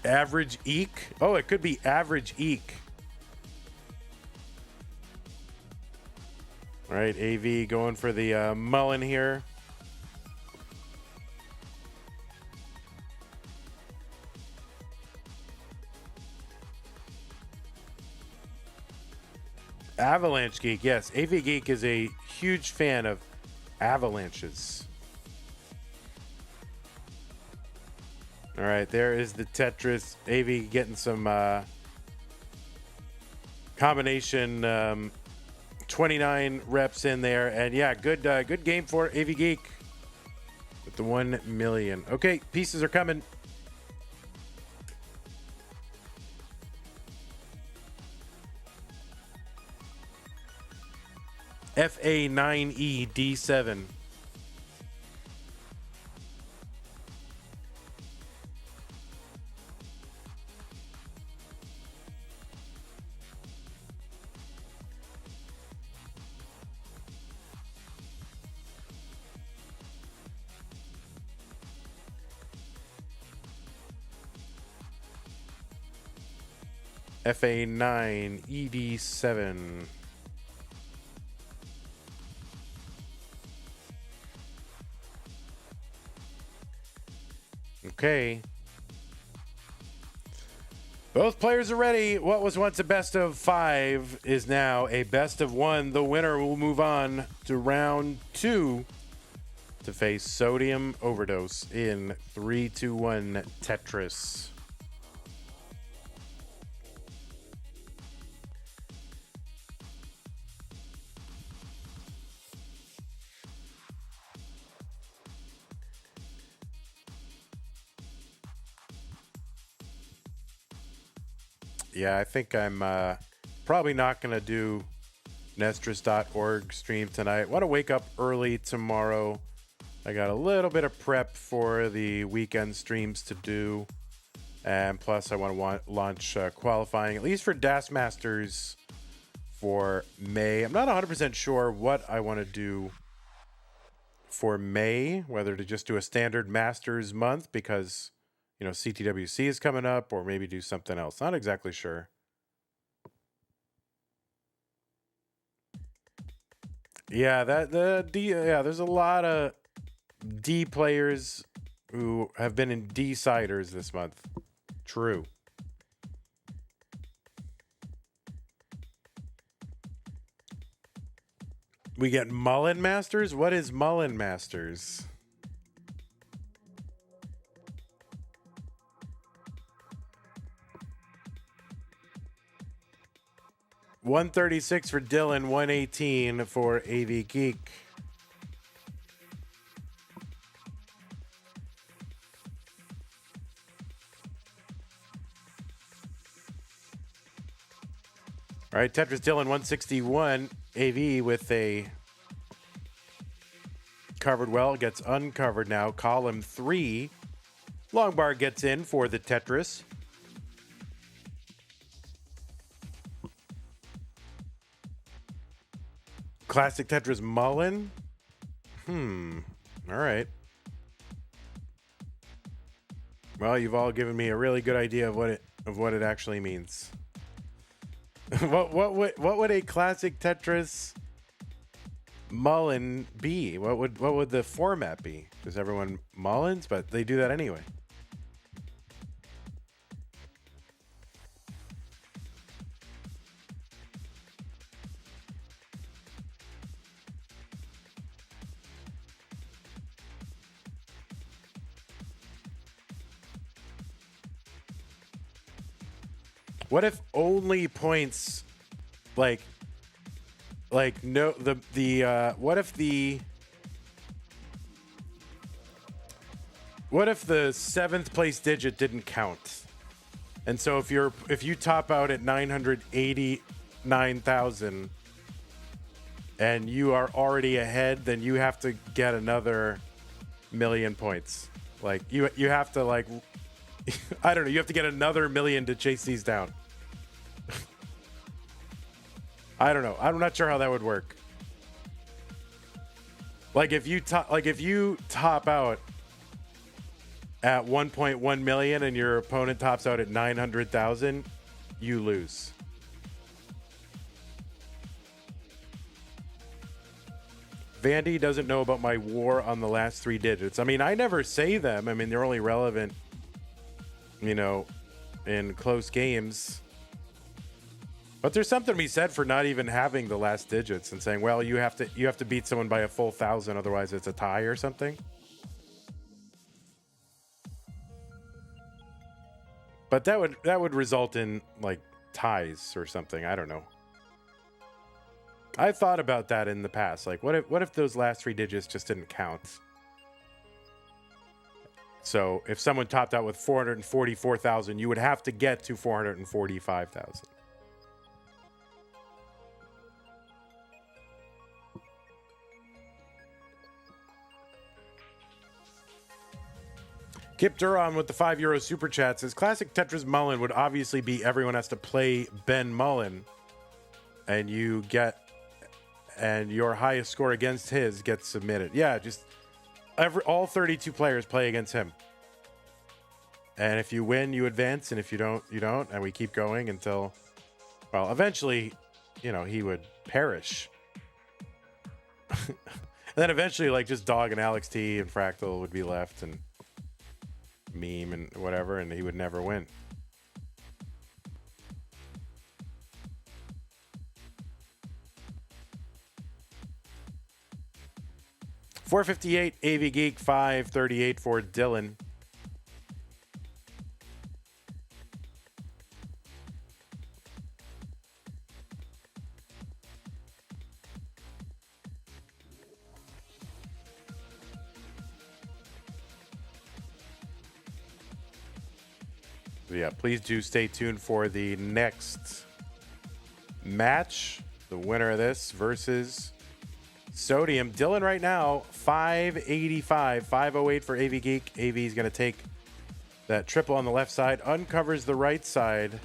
Average Eek? Oh, it could be Average Eek. All right, AV going for the mullen here. Avalanche Geek, yes. AvGeek is a huge fan of avalanches. All right, there is the Tetris. AV getting some combination 29 reps in there. And yeah, good game for AvGeek with the 1 million. Okay, pieces are coming. FA9E D7. FA9 ED7. Okay. Both players are ready. What was once a best of 5 is now a best of 1. The winner will move on to round 2 to face Sodium Overdose in 3-2-1 Tetris. Yeah, I think I'm probably not going to do Nestris.org stream tonight. Want to wake up early tomorrow. I got a little bit of prep for the weekend streams to do. And plus, I want to launch qualifying, at least for DAS Masters for May. I'm not 100% sure what I want to do for May, whether to just do a standard Masters month because, you know, CTWC is coming up, or maybe do something else. Not exactly sure. Yeah, there's a lot of D players who have been in D-siders this month. True. We get Mullen Masters? What is Mullen Masters? $136 for Dillan, $118 for AvGeek. All right, Tetris Dillan 161. AV with a covered well, gets uncovered now. Column 3. Long bar gets in for the Tetris. Classic Tetris Mullen. All right. Well, you've all given me a really good idea of what it actually means. What would a classic Tetris Mullen be? What would the format be? Does everyone Mullins? But they do that anyway. What if only points, like no what if the 7th place digit didn't count, and so if you top out at 989,000 and you are already ahead, then you have to get another million points. Like you have to, like, I don't know, you have to get another million to chase these down. I don't know. I'm not sure how that would work. Like if you top out at 1.1 million and your opponent tops out at 900,000, you lose. Vandy doesn't know about my war on the last 3 digits. I mean, I never say them. I mean, they're only relevant, you know, in close games. But there's something to be said for not even having the last digits and saying, well, you have to beat someone by a full 1,000, otherwise it's a tie or something. But that would result in, like, ties or something. I don't know. I thought about that in the past. Like, what if those last 3 digits just didn't count? So if someone topped out with 444,000, you would have to get to 445,000. Kip Duran with the €5 super chat says Classic Tetris Mullen would obviously be everyone has to play Ben Mullen, and your highest score against his gets submitted. Yeah, just all 32 players play against him. And if you win, you advance, and if you don't, you don't, and we keep going until, well, eventually, he would perish. And then eventually, like, just Dog and Alex T and Fractal would be left, and Meme and whatever, and he would never win. $458 AvGeek, $538 for Dillan. Yeah, please do stay tuned for the next match. The winner of this versus Sodium. Dillan right now, 585, 508 for AvGeek. AV is going to take that triple on the left side, uncovers the right side.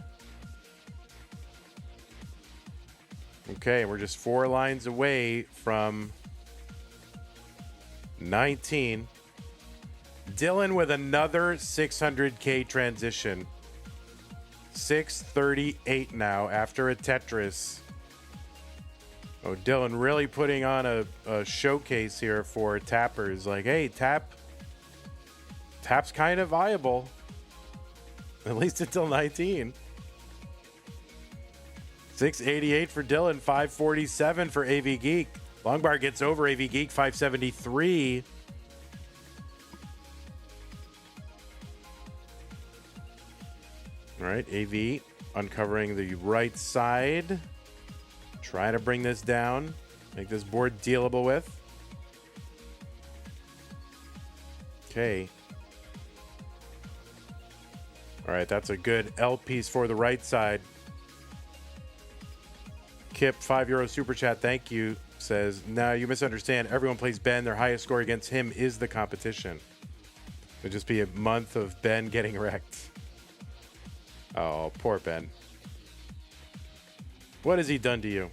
Okay, we're just 4 lines away from 19. Dillan with another 600K transition. 638 now after a Tetris. Oh, Dillan really putting on a showcase here for tappers. Like, hey, tap's kind of viable. At least until 19. 688 for Dillan, 547 for AvGeek. Longbar gets over AvGeek, 573. All right, AV uncovering the right side. Trying to bring this down. Make this board dealable with. Okay. All right, that's a good L piece for the right side. Kip, €5 super chat, thank you, says, no, you misunderstand. Everyone plays Ben. Their highest score against him is the competition. It'll just be a month of Ben getting wrecked. Oh, poor Ben. What has he done to you?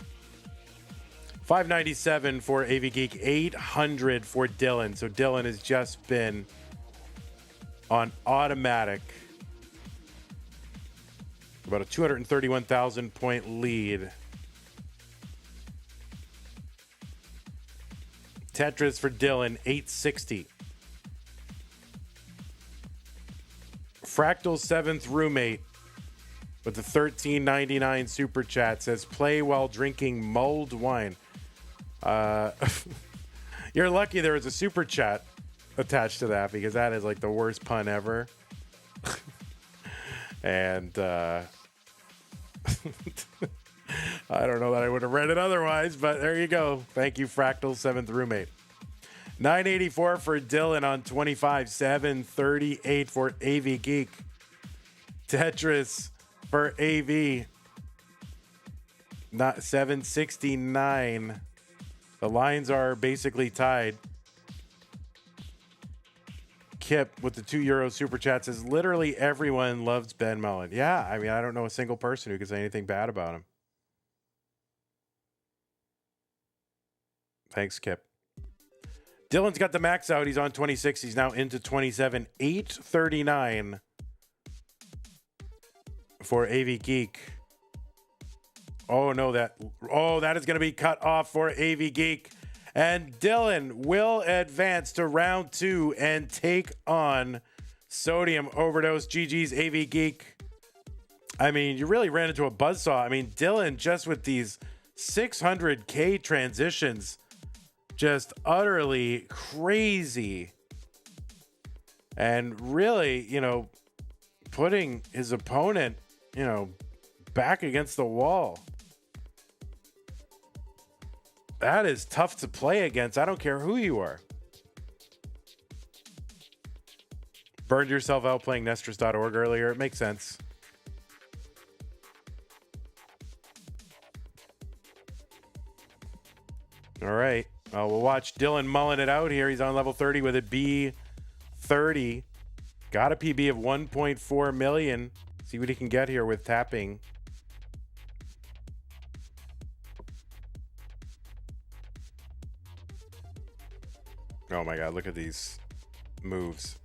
597 for AvGeek, 800 for Dillan. So Dillan has just been on automatic. About a 231,000 point lead. Tetris for Dillan, 860. Fractal's 7th roommate with the $13.99 super chat says, play while drinking mulled wine. You're lucky there was a super chat attached to that, because that is like the worst pun ever. And I don't know that I would have read it otherwise, but there you go. Thank you, Fractal's 7th roommate. 984 for Dillan on 25, 738 for AvGeek. Tetris for AV, not 769. The lines are basically tied. Kip with the €2 super chat says, literally everyone loves Ben Mullen. Yeah, I mean, I don't know a single person who can say anything bad about him. Thanks, Kip. Dillan's got the max out. He's on 26. He's now into 27. 839 for AvGeek. Oh, no, that is going to be cut off for AvGeek. And Dillan will advance to round 2 and take on Sodium Overdose. GG's AvGeek. I mean, you really ran into a buzzsaw. I mean, Dillan just with these 600K transitions, just utterly crazy. And really, putting his opponent, back against the wall. That is tough to play against. I don't care who you are. Burned yourself out playing Nestors.org earlier. It makes sense. All right. We'll watch Dillan mulling it out here. He's on level 30 with a B30. Got a PB of 1.4 million. See what he can get here with tapping. Oh my God, look at these moves.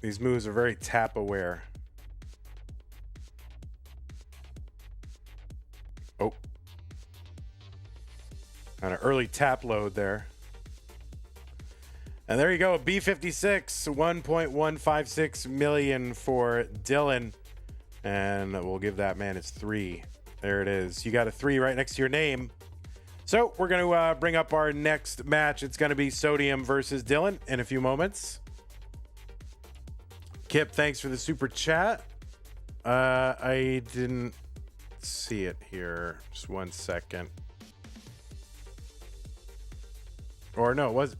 These moves are very tap aware. Oh. On an early tap load there. And there you go, B56, 1.156 million for Dillan. And we'll give that man his 3. There it is. You got a 3 right next to your name. So we're going to bring up our next match. It's going to be Sodium versus Dillan in a few moments. Kip, thanks for the super chat. I didn't see it here. Just 1 second. Or no, it was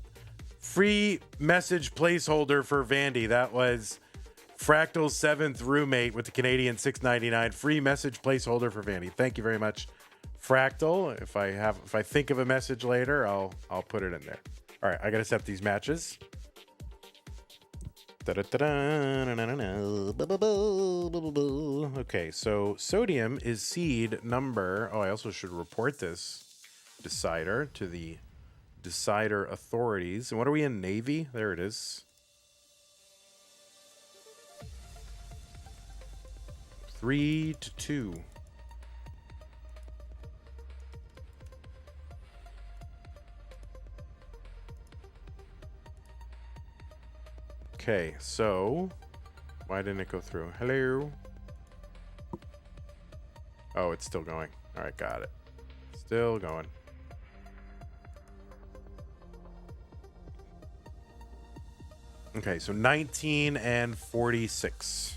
free message placeholder for Vandy. That was Fractal's 7th roommate with the Canadian $6.99. Free message placeholder for Vandy. Thank you very much, Fractal. If I think of a message later, I'll put it in there. All right, I gotta set these matches. Okay, so Sodium is seed number. Oh, I also should report this decider to the decider authorities. And what are we in? Navy? There it is. 3-2. Okay, so why didn't it go through? Hello? Oh, it's still going. All right, got it. Still going. Okay, so 19 and 46.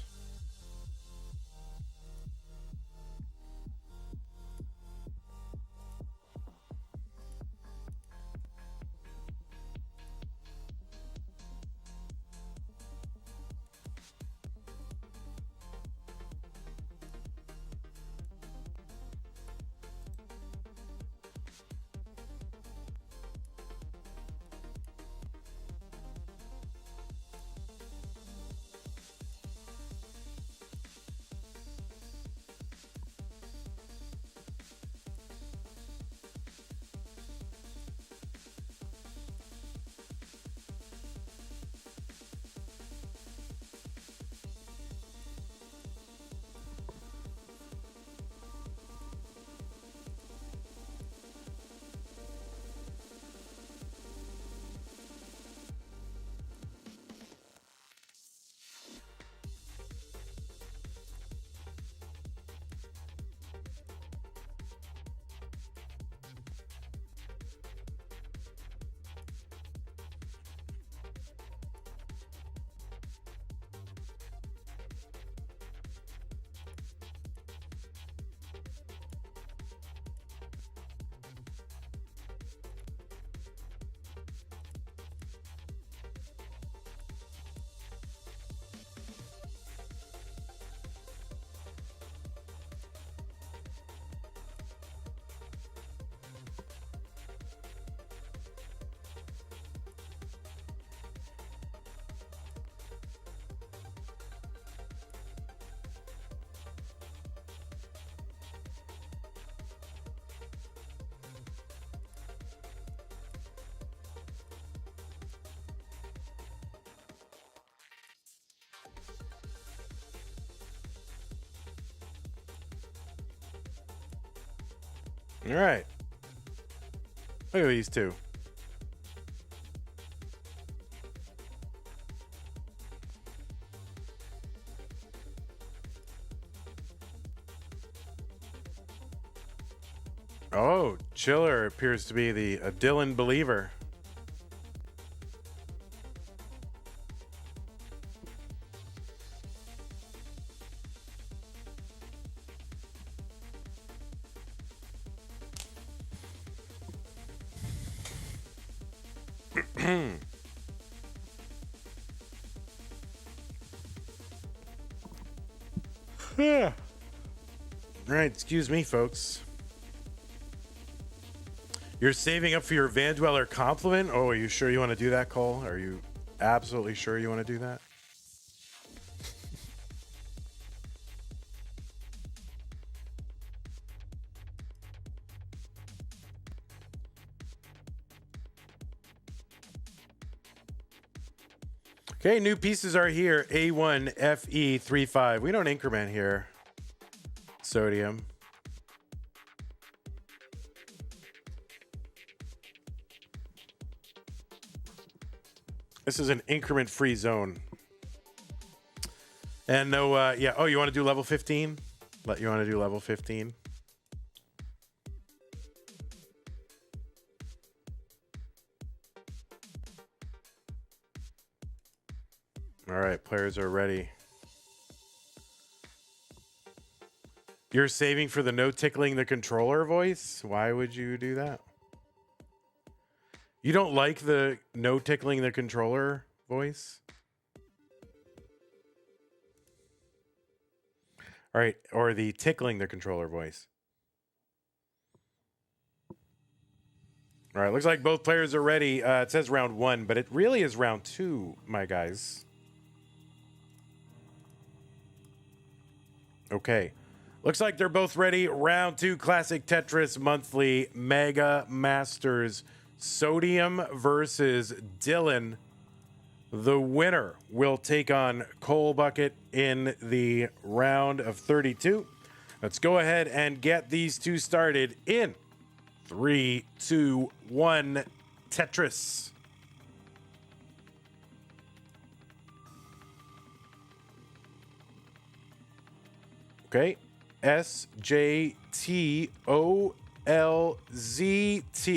All right. Look at these two. Oh, Chiller appears to be a Dillan believer. Yeah. All right, excuse me, folks. You're saving up for your Van Dweller compliment? Oh, are you sure you want to do that, Cole? Are you absolutely sure you want to do that? Okay, new pieces are here. A1 FE35. We don't increment here. Sodium. This is an increment-free zone. And no, yeah. Oh, you want to do level 15? You want to do level 15? All right, players are ready. You're saving for the no tickling the controller voice? Why would you do that? You don't like the no tickling the controller voice? All right, or the tickling the controller voice. All right, looks like both players are ready. It says round 1, but it really is round 2, my guys. Okay. Looks like they're both ready. Round 2, Classic Tetris Monthly Mega Masters. Sodium versus Dillan. The winner will take on Coal Bucket in the round of 32. Let's go ahead and get these two started in 3, 2, 1, Tetris. Okay. SJTOLZT.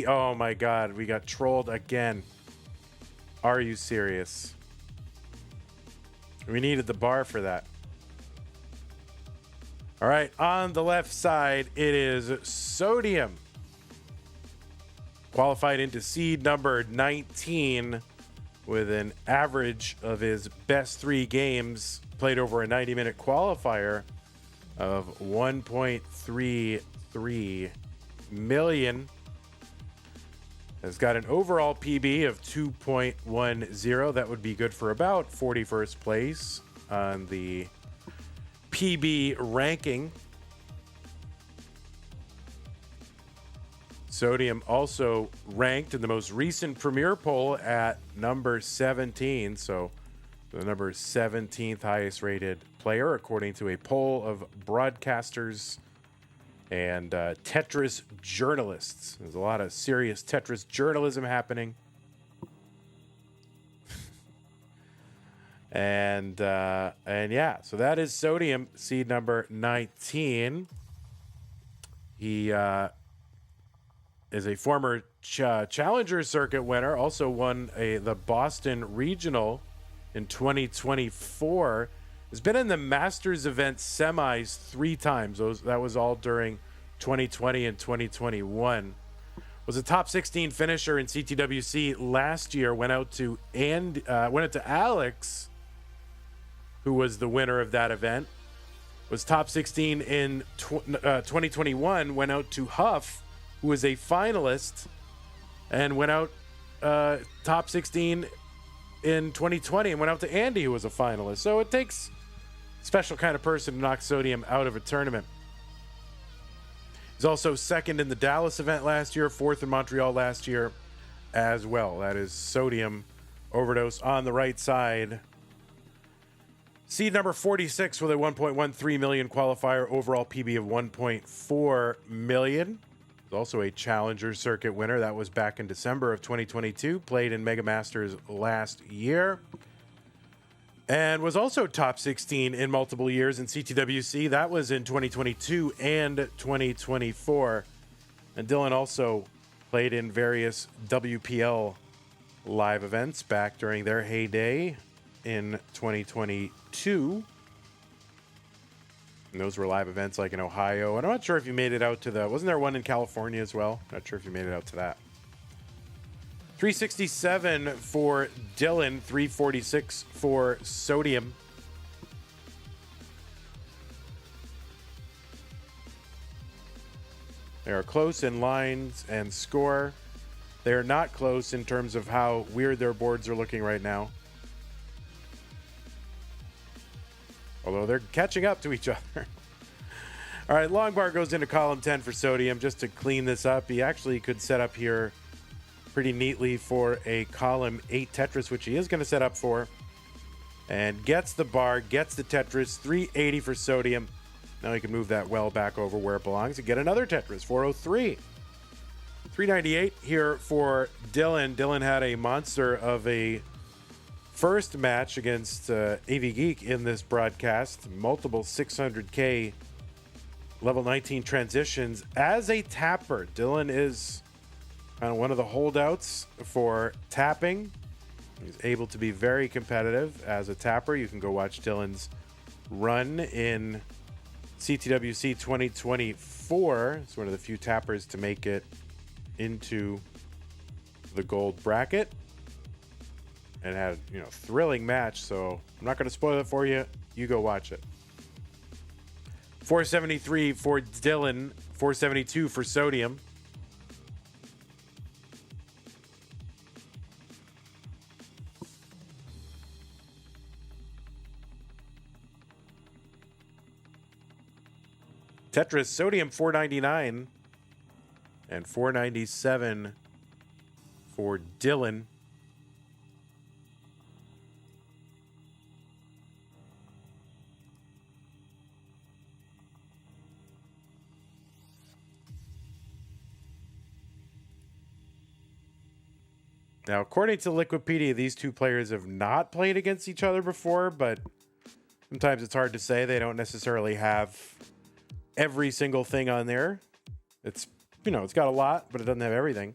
Oh my God, we got trolled again. Are you serious? We needed the bar for that. All right, on the left side, it is Sodium. Qualified into seed number 19 with an average of his best 3 games played over a 90-minute qualifier of 1.33 million. Has got an overall PB of 2.10. That would be good for about 41st place on the PB ranking. Sodium also ranked in the most recent Premier poll at number 17. So the number 17th highest rated player, according to a poll of broadcasters and Tetris journalists. There's a lot of serious Tetris journalism happening. and yeah, so that is Sodium, seed number 19. He is a former Challenger Circuit winner, also won the Boston Regional in 2024. Has been in the Masters event semis 3 times. That was all during 2020 and 2021. Was a top 16 finisher in CTWC last year. Went out to Alex, who was the winner of that event. Was top 16 in 2021. Went out to Huff, who was a finalist, and went out top 16 in 2020, and went out to Andy, who was a finalist. So it takes a special kind of person to knock Sodium out of a tournament. He's also second in the Dallas event last year, 4th in Montreal last year as well. That is Sodium Overdose on the right side. Seed number 46 with a 1.13 million qualifier, overall PB of 1.4 million. Also a Challenger Circuit winner. That was back in December of 2022. Played in Mega Masters last year. And was also top 16 in multiple years in CTWC. That was in 2022 and 2024. And Dillan also played in various WPL live events back during their heyday in 2022. And those were live events like in Ohio. And I'm not sure if you made it out to wasn't there one in California as well? Not sure if you made it out to that. 367 for Dillan, 346 for Sodium. They are close in lines and score. They are not close in terms of how weird their boards are looking right now. Although they're catching up to each other. All right, long bar goes into column 10 for Sodium. Just to clean this up, he actually could set up here pretty neatly for a column 8 Tetris, which he is going to set up for. And gets the bar, gets the Tetris, 380 for Sodium. Now he can move that well back over where it belongs and get another Tetris, 403. 398 here for Dillan. Dillan had a monster of a first match against AvGeek in this broadcast. Multiple 600K level 19 transitions as a tapper. Dillan is kind of one of the holdouts for tapping. He's able to be very competitive as a tapper. You can go watch Dillan's run in CTWC 2024. It's one of the few tappers to make it into the gold bracket. And had, thrilling match. So I'm not going to spoil it for you. You go watch it. 473 for Dillan, 472 for Sodium. Tetris, Sodium 499 and 497 for Dillan. Now, according to Liquipedia, these two players have not played against each other before, but sometimes it's hard to say. They don't necessarily have every single thing on there. It's, it's got a lot, but it doesn't have everything.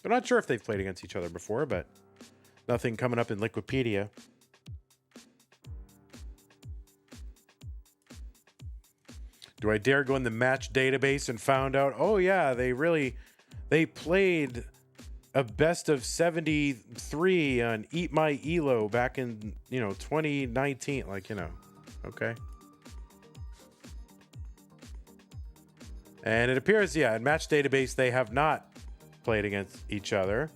I'm not sure if they've played against each other before, but nothing coming up in Liquipedia. Do I dare go in the match database and found out, oh yeah, they played a best of 73 on Eat My Elo back in, 2019. Okay. And it appears, in match database, they have not played against each other.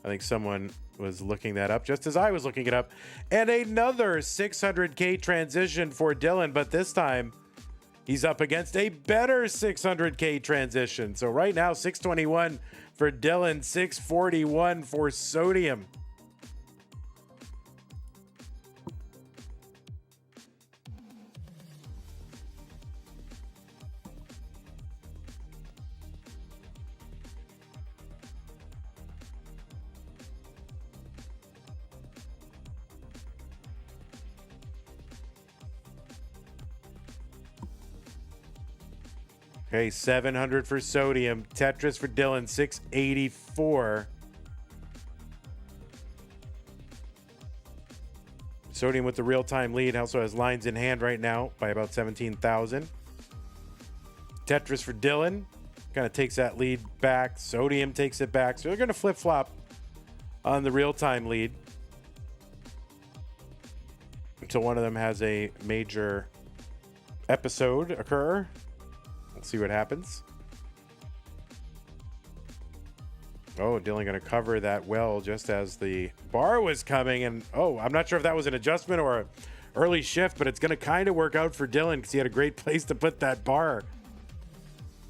I think someone was looking that up just as I was looking it up. And another 600K transition for Dillan, but this time he's up against a better 600K transition. So right now, 621 for Dillan, 641 for Sodium. Okay, 700 for Sodium. Tetris for Dillan, 684. Sodium with the real-time lead. Also has lines in hand right now by about 17,000. Tetris for Dillan. Kind of takes that lead back. Sodium takes it back. So they're going to flip-flop on the real-time lead until one of them has a major episode occur. See what happens. Oh, Dillan going to cover that well just as the bar was coming. And I'm not sure if that was an adjustment or an early shift, but it's going to kind of work out for Dillan because he had a great place to put that bar.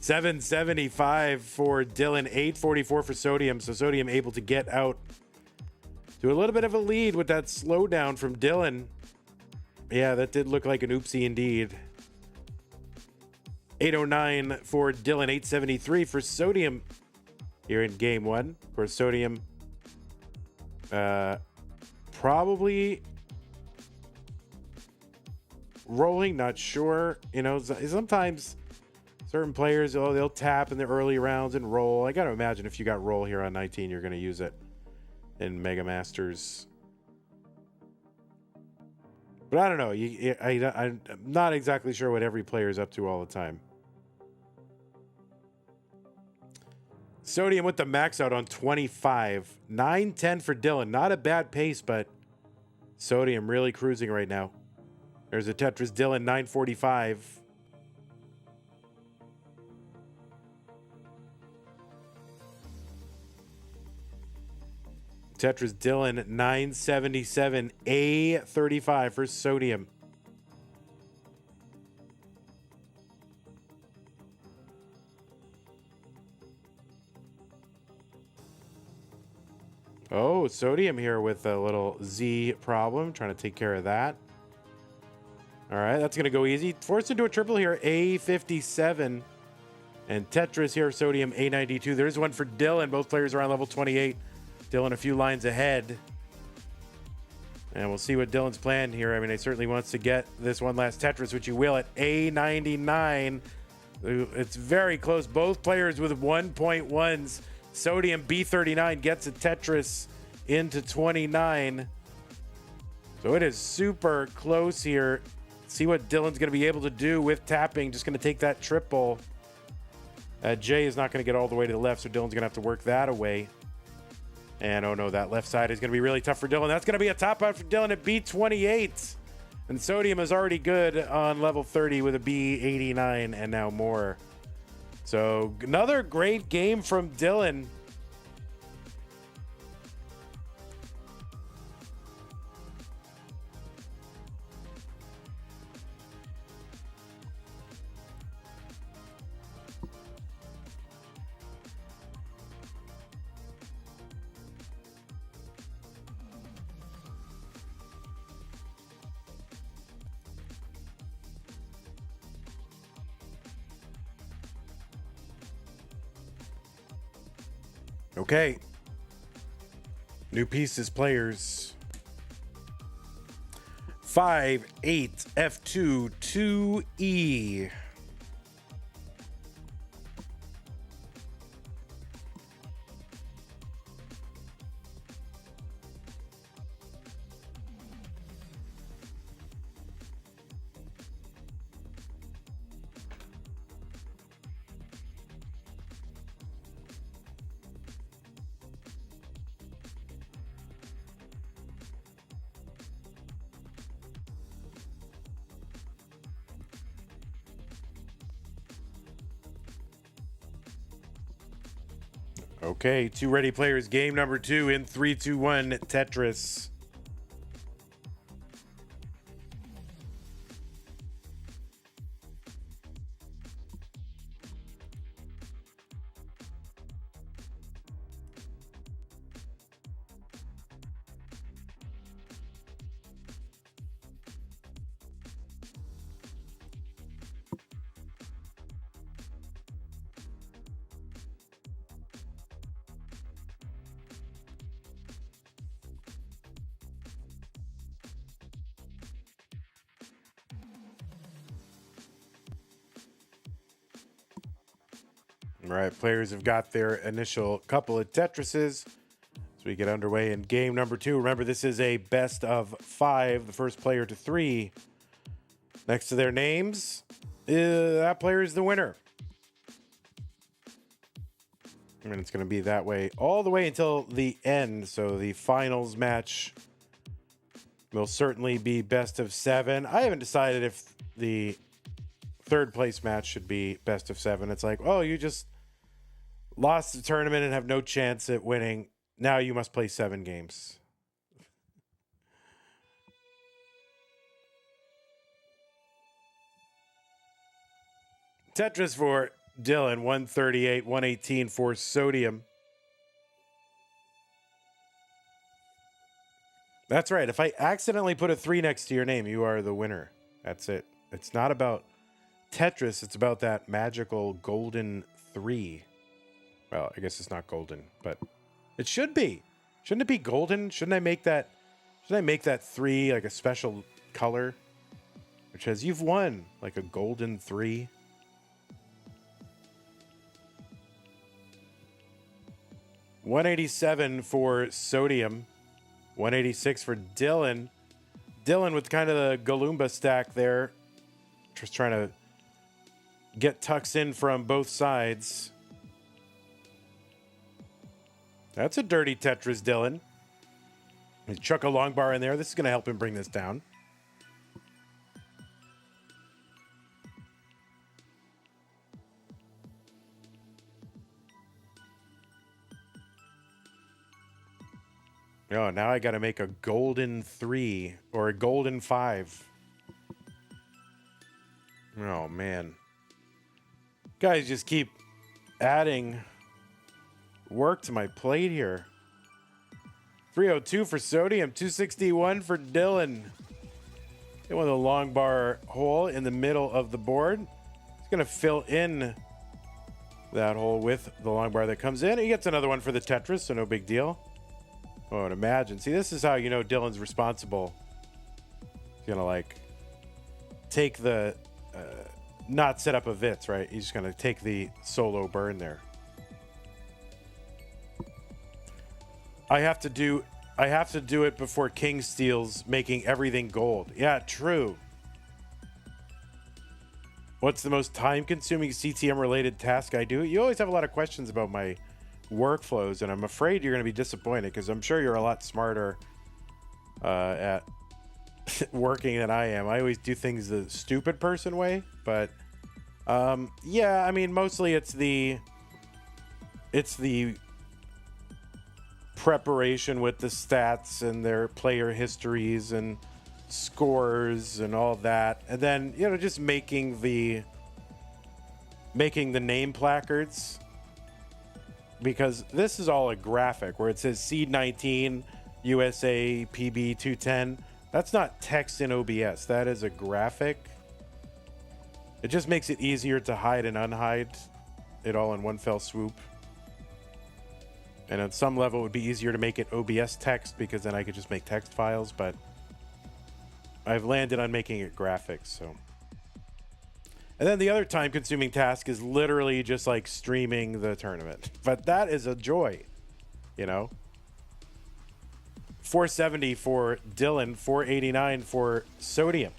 775 for Dillan, 844 for Sodium. So Sodium able to get out to a little bit of a lead with that slowdown from Dillan. Yeah, that did look like an oopsie indeed. 809 for Dillan, 873 for Sodium here in game one. Of course, Sodium probably rolling, not sure. Sometimes certain players, they'll tap in the early rounds and roll. I got to imagine if you got roll here on 19, you're going to use it in Mega Masters. But I don't know. I'm not exactly sure what every player is up to all the time. Sodium with the max out on 25. 9-10 for Dillan. Not a bad pace, but Sodium really cruising right now. There's a Tetris Dillan, 945. Tetris Dillan, 977. A35 for Sodium. Oh, Sodium here with a little Z problem. Trying to take care of that. All right, that's going to go easy. Forced into a triple here, A57. And Tetris here, Sodium, A92. There's one for Dillan. Both players are on level 28. Dillan a few lines ahead. And we'll see what Dillan's plan here. I mean, he certainly wants to get this one last Tetris, which he will at A99. It's very close. Both players with 1.1s. Sodium B39 gets a Tetris into 29. So it is super close here. See what Dillan's going to be able to do with tapping. Just going to take that triple. J is not going to get all the way to the left, so Dillan's going to have to work that away. And oh no, that left side is going to be really tough for Dillan. That's going to be a top out for Dillan at B28. And Sodium is already good on level 30 with a B89 and now more. So another great game from Dillan. Okay. New pieces, players. 5, 8, F2, 2E. Okay, two ready players. Game number 2 in 3, 2, 1, Tetris. All right, players have got their initial couple of Tetrises. So we get underway in game number 2. Remember, this is a best of 5. The first player to 3 next to their names, that player is the winner. And it's going to be that way all the way until the end. So the finals match will certainly be best of 7. I haven't decided if the third place match should be best of 7. It's like, oh, you just lost the tournament and have no chance at winning. Now you must play 7 games. Tetris for Dillan, 138, 118 for Sodium. That's right. If I accidentally put a 3 next to your name, you are the winner. That's it. It's not about Tetris. It's about that magical golden 3. Well, I guess it's not golden, but it should be. Shouldn't it be golden? Shouldn't I make that 3 like a special color? Which says you've won, like a golden 3. $187 for Sodium. 186 for Dillan. Dillan with kind of the Galumba stack there. Just trying to get tucks in from both sides. That's a dirty Tetris, Dillan. Chuck a long bar in there. This is going to help him bring this down. Oh, now I got to make a golden 3 or a golden 5. Oh, man. Guys just keep adding work to my plate here. 302 for Sodium, 261 for Dillan. Hit one of the long bar hole in the middle of the board. He's going to fill in that hole with the long bar that comes in. He gets another one for the Tetris, so no big deal. Oh, and imagine. See, this is how you know Dillan's responsible. He's going to, like, take the... not set up a Vitz, right? He's just going to take the solo burn there. I have to do it before King steals, making everything gold. Yeah, true. What's the most time-consuming CTM-related task I do? You always have a lot of questions about my workflows, and I'm afraid you're going to be disappointed because I'm sure you're a lot smarter at working than I am. I always do things the stupid person way, but yeah, I mean, mostly it's the preparation with the stats and their player histories and scores and all that, and then, you know, just making the name placards, because this is all a graphic where it says Seed 19 USA PB 210. That's not text in OBS. That is a graphic. It just makes it easier to hide and unhide it all in one fell swoop. And on some level, it would be easier to make it OBS text because then I could just make text files, but I've landed on making it graphics, so. And then the other time-consuming task is literally just like streaming the tournament. But that is a joy, you know? 470 for Dillan, 489 for Sodium.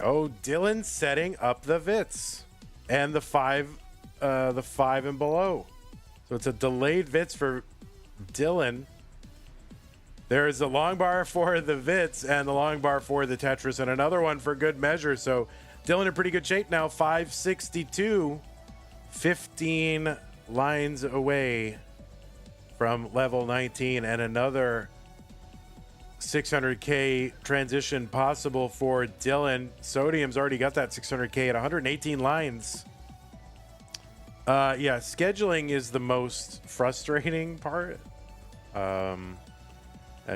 Oh, Dillan setting up the Vitz and the five and below. So it's a delayed Vitz for Dillan. There's a long bar for the Vitz and the long bar for the Tetris and another one for good measure. So Dillan in pretty good shape now, 562, 15 lines away from level 19, and another 600K transition possible for Dillan. Sodium's already got that 600K at 118 lines. Yeah, scheduling is the most frustrating part. And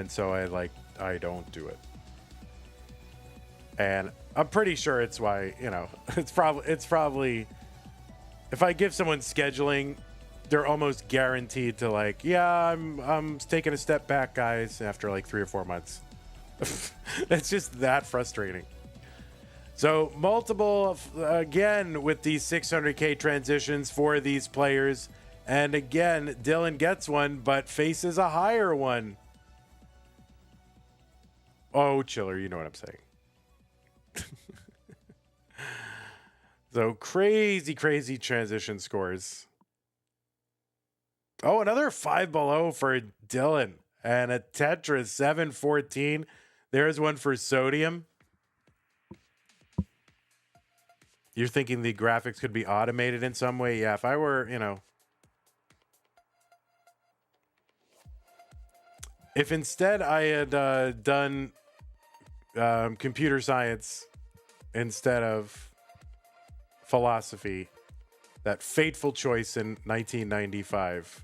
so I don't do it. And I'm pretty sure it's why, you know, it's probably if I give someone scheduling, they're almost guaranteed to, like, yeah, I'm taking a step back, guys, after like 3 or 4 months. It's just that frustrating. So multiple, again, with these 600K transitions for these players. And again, Dillan gets one, but faces a higher one. Oh, Chiller, you know what I'm saying. So crazy transition scores. Oh, another 5 below for Dillan. And a Tetris 714. There's one for Sodium. You're thinking the graphics could be automated in some way? Yeah, if I were, you know. If instead I had done computer science instead of philosophy, that fateful choice in 1995,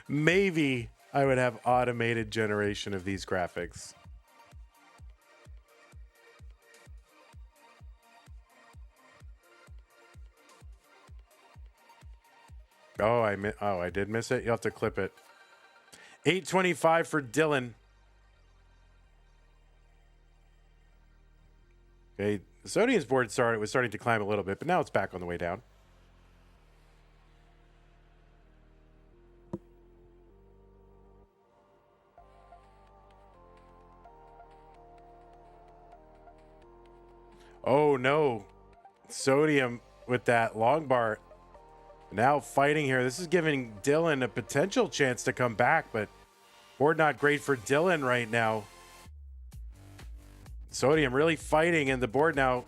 maybe I would have automated generation of these graphics. Oh, I did miss it. You'll have to clip it. 825 for Dillan. Okay, the Sodium's board was starting to climb a little bit, but now it's back on the way down. Oh no. Sodium with that long bar. Now fighting here. This is giving Dillan a potential chance to come back, but board not great for Dillan right now. Sodium really fighting, and the board now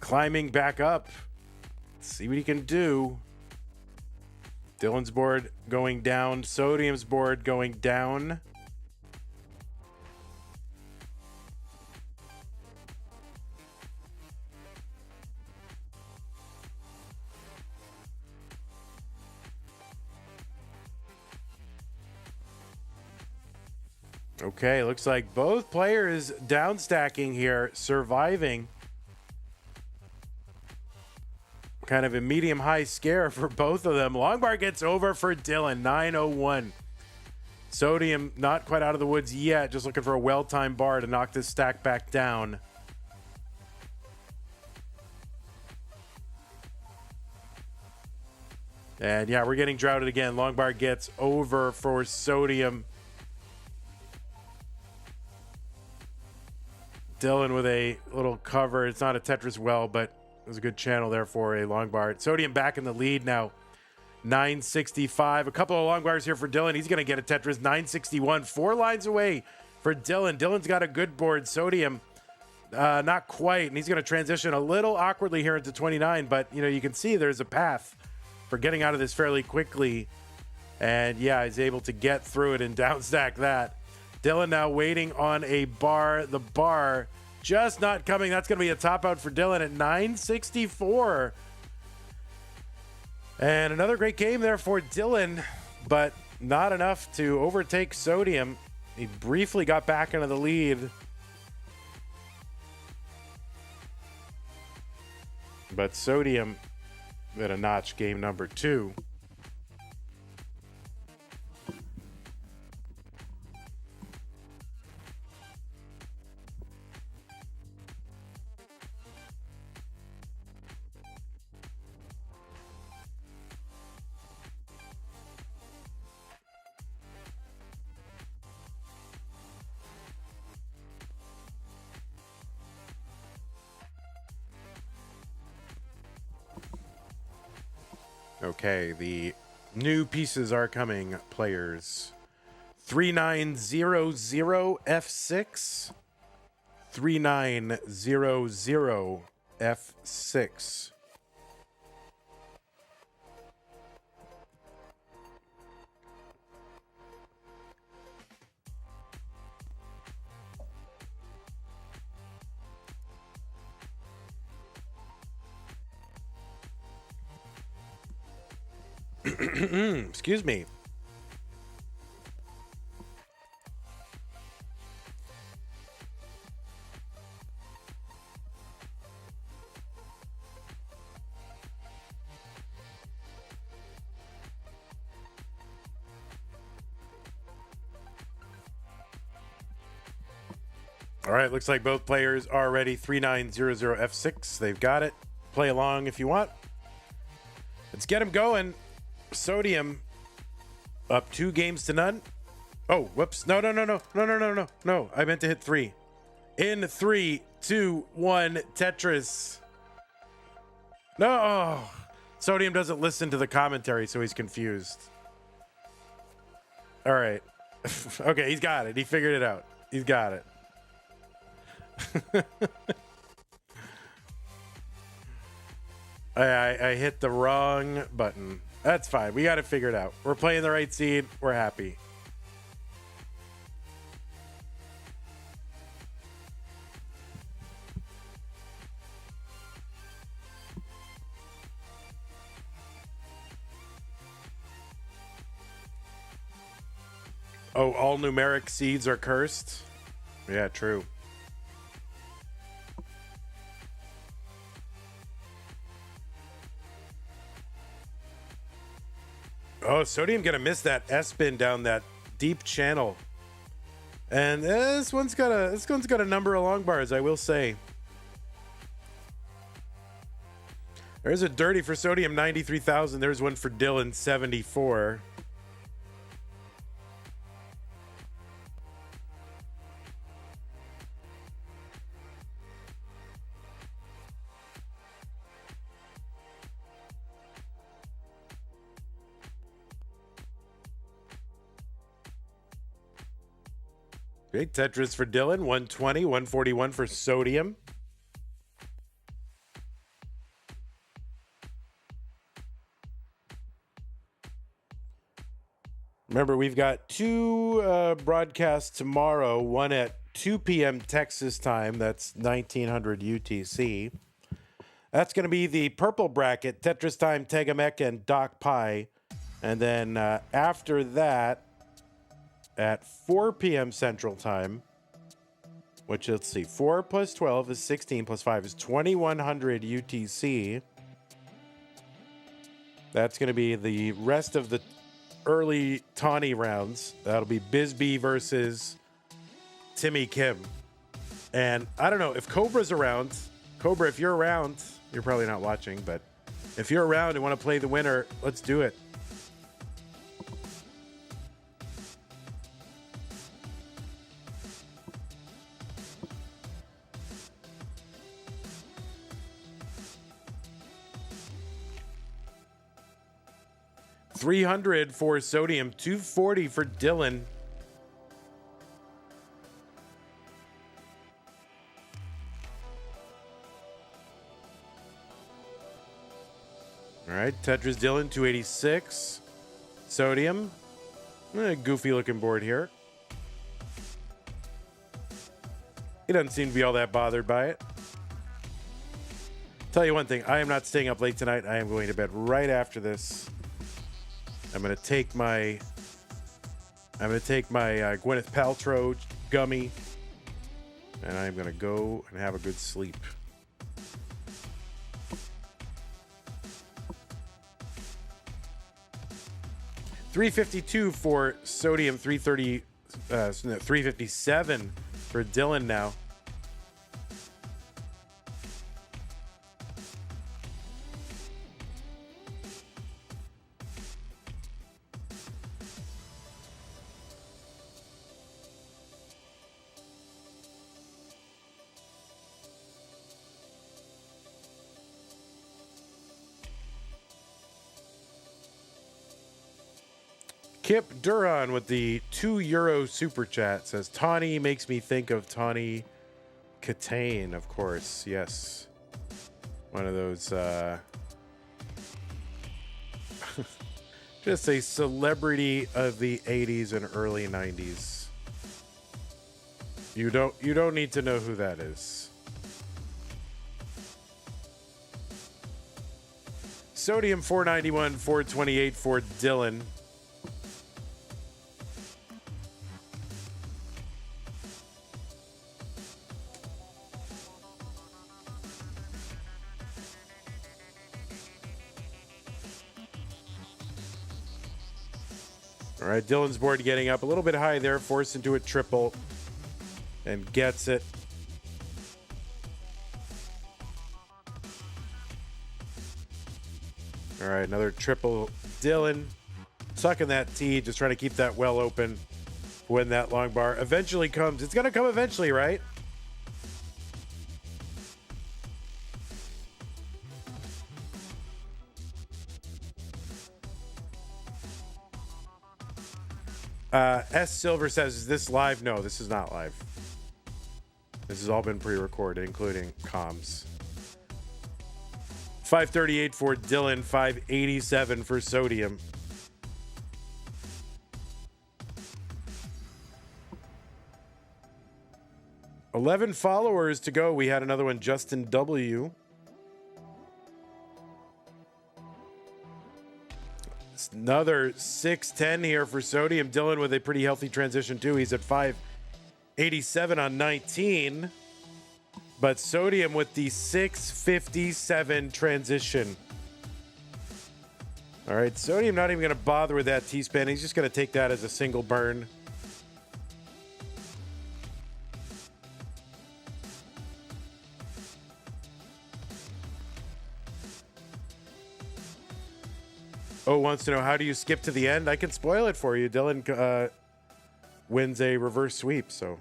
climbing back up. Let's see what he can do. Dillan's board going down. Sodium's board going down. Okay, looks like both players down stacking here, surviving. Kind of a medium-high scare for both of them. Long bar gets over for Dillan, 901. Sodium not quite out of the woods yet, just looking for a well-timed bar to knock this stack back down. And yeah, we're getting droughted again. Long bar gets over for Sodium. Dillan with a little cover. It's not a Tetris well, but there's a good channel there for a long bar. Sodium back in the lead now. 965. A couple of long bars here for Dillan. He's going to get a Tetris. 961. 4 lines away for Dillan. Dillan's got a good board. Sodium, not quite. And he's going to transition a little awkwardly here into 29. But, you know, you can see there's a path for getting out of this fairly quickly. And, yeah, he's able to get through it and downstack that. Dillan now waiting on a bar. The bar just not coming. That's going to be a top out for Dillan at 964. And another great game there for Dillan, but not enough to overtake Sodium. He briefly got back into the lead. But Sodium at a notch game number 2. Okay, the new pieces are coming, players. 3900 F6. 3900 F6. Excuse me. All right, looks like both players are ready. 3900 F6. They've got it. Play along if you want. Let's get them going. Sodium up 2 games to none. Oh, whoops. No. I meant to hit 3. In 3, 2, 1, Tetris. No. Sodium doesn't listen to the commentary, so he's confused. All right. Okay, he's got it. He figured it out. He's got it. I hit the wrong button. That's fine. We got it figured out. We're playing the right seed. We're happy. Oh, all numeric seeds are cursed? Yeah, true. Oh, Sodium gonna miss that S-spin down that deep channel. And this one's got a number of long bars, I will say. There's a dirty for Sodium, 93,000. There's one for Dillan, 74. Okay, Tetris for Dillan, 120, 141 for Sodium. Remember, we've got two broadcasts tomorrow, one at 2 p.m. Texas time. That's 1900 UTC. That's going to be the purple bracket, Tetris Time, Tegamek, and Doc Pi. And then after that, at 4 p.m. Central Time, which, let's see, 4 plus 12 is 16 plus 5 is 2100 UTC. That's going to be the rest of the early Tawny rounds. That'll be Bisbee versus Timmy Kim. And I don't know if Cobra's around. Cobra, if you're around, you're probably not watching, but if you're around and want to play the winner, let's do it. $300 for Sodium, $240 for Dillan. All right, Tetris Dillan, 286. Sodium, goofy looking board here. He doesn't seem to be all that bothered by it. Tell you one thing, I am not staying up late tonight. I am going to bed right after this. I'm gonna take my Gwyneth Paltrow gummy, and I'm gonna go and have a good sleep. $352 for Sodium, 357 for Dillan now. Kip Duran with the €2 super chat says, Tawny makes me think of Tawny Katane, of course. Yes. One of those, just a celebrity of the 80s and early 90s. You don't need to know who that is. Sodium, 491, 428 for Dillan. All right, Dillan's board getting up a little bit high there, forced into a triple, and gets it. All right, another triple. Dillan sucking that tee, just trying to keep that well open when that long bar eventually comes. It's going to come eventually, right? S. Silver says, is this live? No, this is not live. This has all been pre-recorded, including comms. 538 for Dillan, 587 for Sodium. $11 followers to go. We had another one, Justin W. Another 610 here for Sodium. Dillan with a pretty healthy transition too. He's at 587 on 19. But Sodium with the 657 transition. All right, Sodium not even going to bother with that T-spin. He's just going to take that as a single burn. Oh, wants to know, how do you skip to the end? I can spoil it for you. Dillan wins a reverse sweep, so.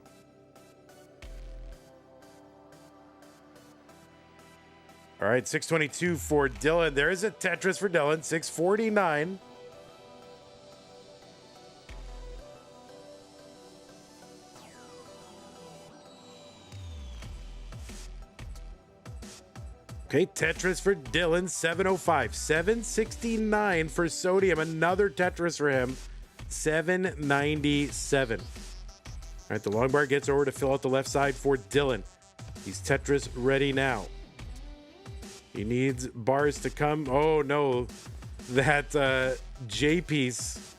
All right, 622 for Dillan. There is a Tetris for Dillan, 649. Okay, Tetris for Dylan, 705. 769 for Sodium. Another Tetris for him, 797. All right, the long bar gets over to fill out the left side for Dylan. He's Tetris ready now. He needs bars to come. Oh, no. That J piece.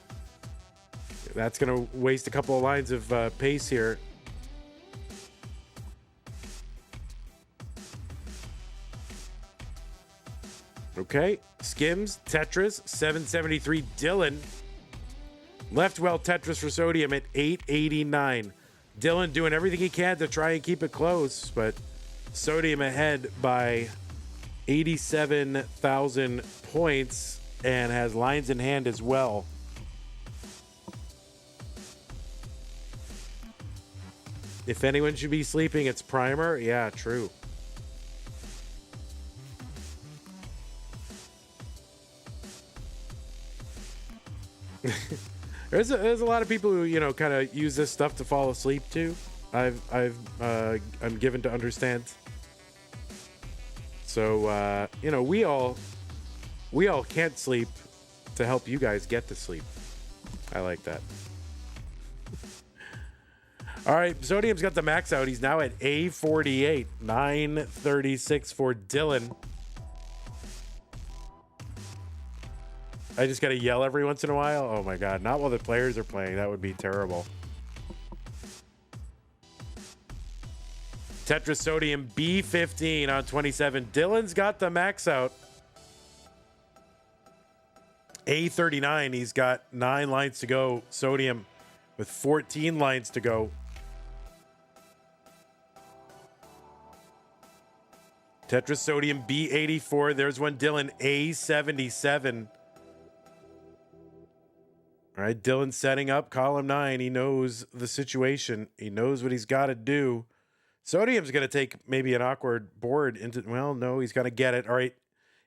That's going to waste a couple of lines of pace here. Okay, Skims, Tetris, 773. Dylan. Left well Tetris for Sodium at 889. Dylan doing everything he can to try and keep it close, but Sodium ahead by 87,000 points and has lines in hand as well. If anyone should be sleeping, it's Primer. Yeah, true. There's a lot of people who, you know, kind of use this stuff to fall asleep too. I'm given to understand. So you know, we all can't sleep to help you guys get to sleep. I like that. All right, Sodium's got the max out. He's now at A48, 936 for Dylan. I just got to yell every once in a while. Oh my God, not while the players are playing. That would be terrible. Tetris Sodium B15 on 27. Dylan's got the max out. A39, he's got 9 lines to go. Sodium with 14 lines to go. Tetris Sodium B84. There's one Dylan A77. All right, Dylan setting up column 9. He knows the situation. He knows what he's got to do. Sodium's going to take maybe an awkward board into... Well, no, he's got to get it. All right,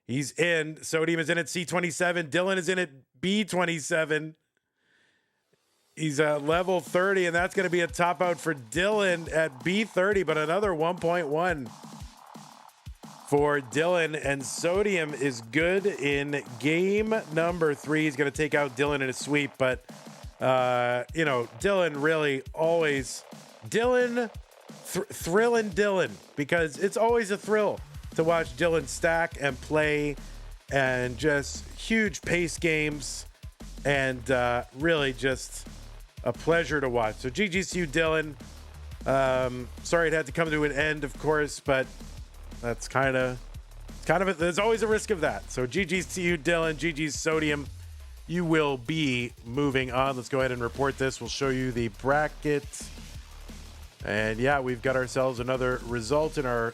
he's in. Sodium is in at C27. Dylan is in at B27. He's at level 30, and that's going to be a top out for Dylan at B30, but another 1.1 for Dylan, and Sodium is good in game number 3. He's going to take out Dylan in a sweep, but, you know, Dylan really always... Dylan, thrilling Dylan, because it's always a thrill to watch Dylan stack and play, and just huge pace games, and really just a pleasure to watch. So GG's to you, Dylan. Sorry it had to come to an end, of course, but that's there's always a risk of that. So GG's to you, Dylan. GG's Sodium. You will be moving on. Let's go ahead and report this. We'll show you the bracket. And yeah, we've got ourselves another result in our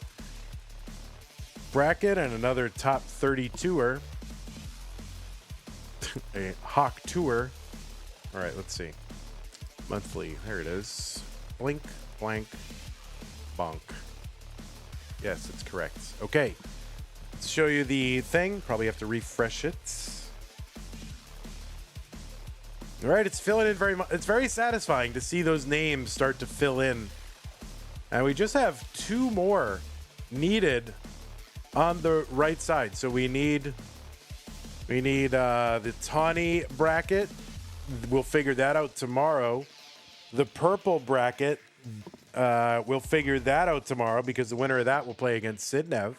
bracket and another top 32er. A Hawk Tour. All right, let's see. Monthly. There it is. Blink, blank, bonk. Yes, it's correct. Okay. Let's show you the thing. Probably have to refresh it. All right, it's filling in very much. It's very satisfying to see those names start to fill in. And we just have 2 more needed on the right side. So we need the tawny bracket. We'll figure that out tomorrow. The purple bracket, we'll figure that out tomorrow, because the winner of that will play against Sidnev.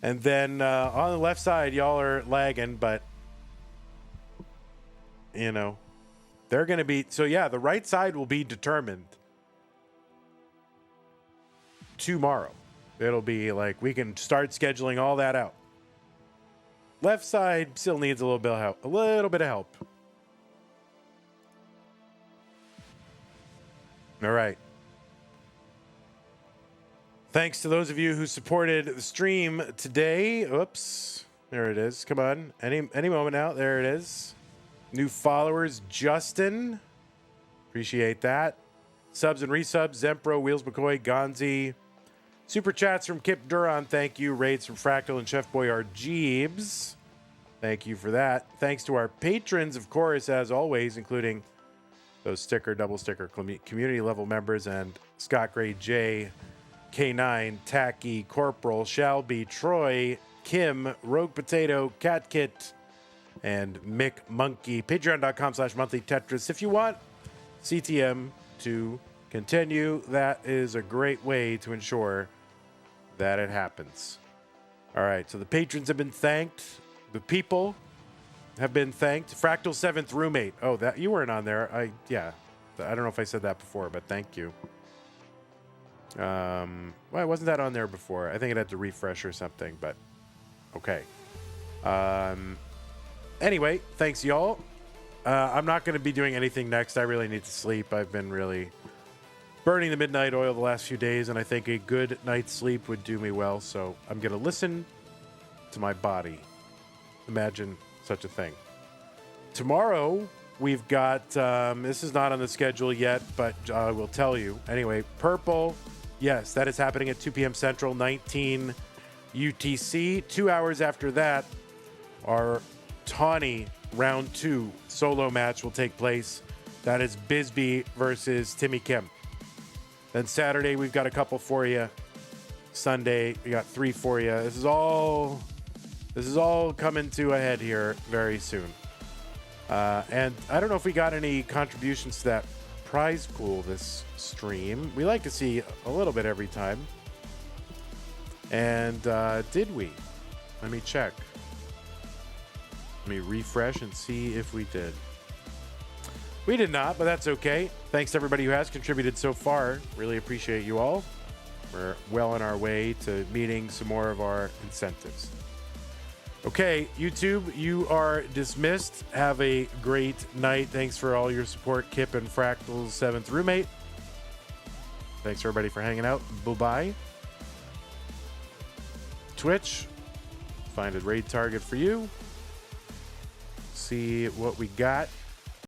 And then on the left side, y'all are lagging, but, you know, they're going to be... So, yeah, the right side will be determined tomorrow. It'll be like we can start scheduling all that out. Left side still needs a little bit of help. A little bit of help. All right. Thanks to those of you who supported the stream today. Oops. There it is. Come on. Any moment now. There it is. New followers. Justin. Appreciate that. Subs and resubs. Zempro, Wheels McCoy, Gonzi. Super chats from Kip Duran. Thank you. Raids from Fractal and Chef Boyard Jeebs. Thank you for that. Thanks to our patrons, of course, as always, including those double sticker community level members, and Scott Gray J, K9, Tacky, Corporal, Shalby, Troy, Kim, Rogue Potato, Cat Kit, and Mick Monkey. Patreon.com/monthly Tetris. If you want CTM to continue, that is a great way to ensure that it happens. All right, so the patrons have been thanked. The people have been thanked. Fractal 7th roommate. Oh, that you weren't on there. I don't know if I said that before, but thank you. Why wasn't that on there before? I think it had to refresh or something, but okay. Anyway, thanks y'all. I'm not going to be doing anything next. I really need to sleep. I've been really burning the midnight oil the last few days, and I think a good night's sleep would do me well. So I'm going to listen to my body. Imagine such a thing. Tomorrow, we've got, this is not on the schedule yet, but I will tell you. Anyway, Purple, yes, that is happening at 2 p.m. Central, 19 UTC. 2 hours after that, our Tawny round 2 solo match will take place. That is Bisbee versus Timmy Kim. Then Saturday, we've got a couple for you. Sunday, we got 3 for you. This is all coming to a head here very soon. And I don't know if we got any contributions to that prize pool this stream. We like to see a little bit every time. And did we? Let me check. Let me refresh and see if we did. We did not, but that's okay. Thanks to everybody who has contributed so far. Really appreciate you all. We're well on our way to meeting some more of our incentives. Okay, YouTube, you are dismissed. Have a great night. Thanks for all your support, Kip and Fractal's 7th roommate. Thanks everybody for hanging out. Bye-bye. Twitch, find a raid target for you. See what we got.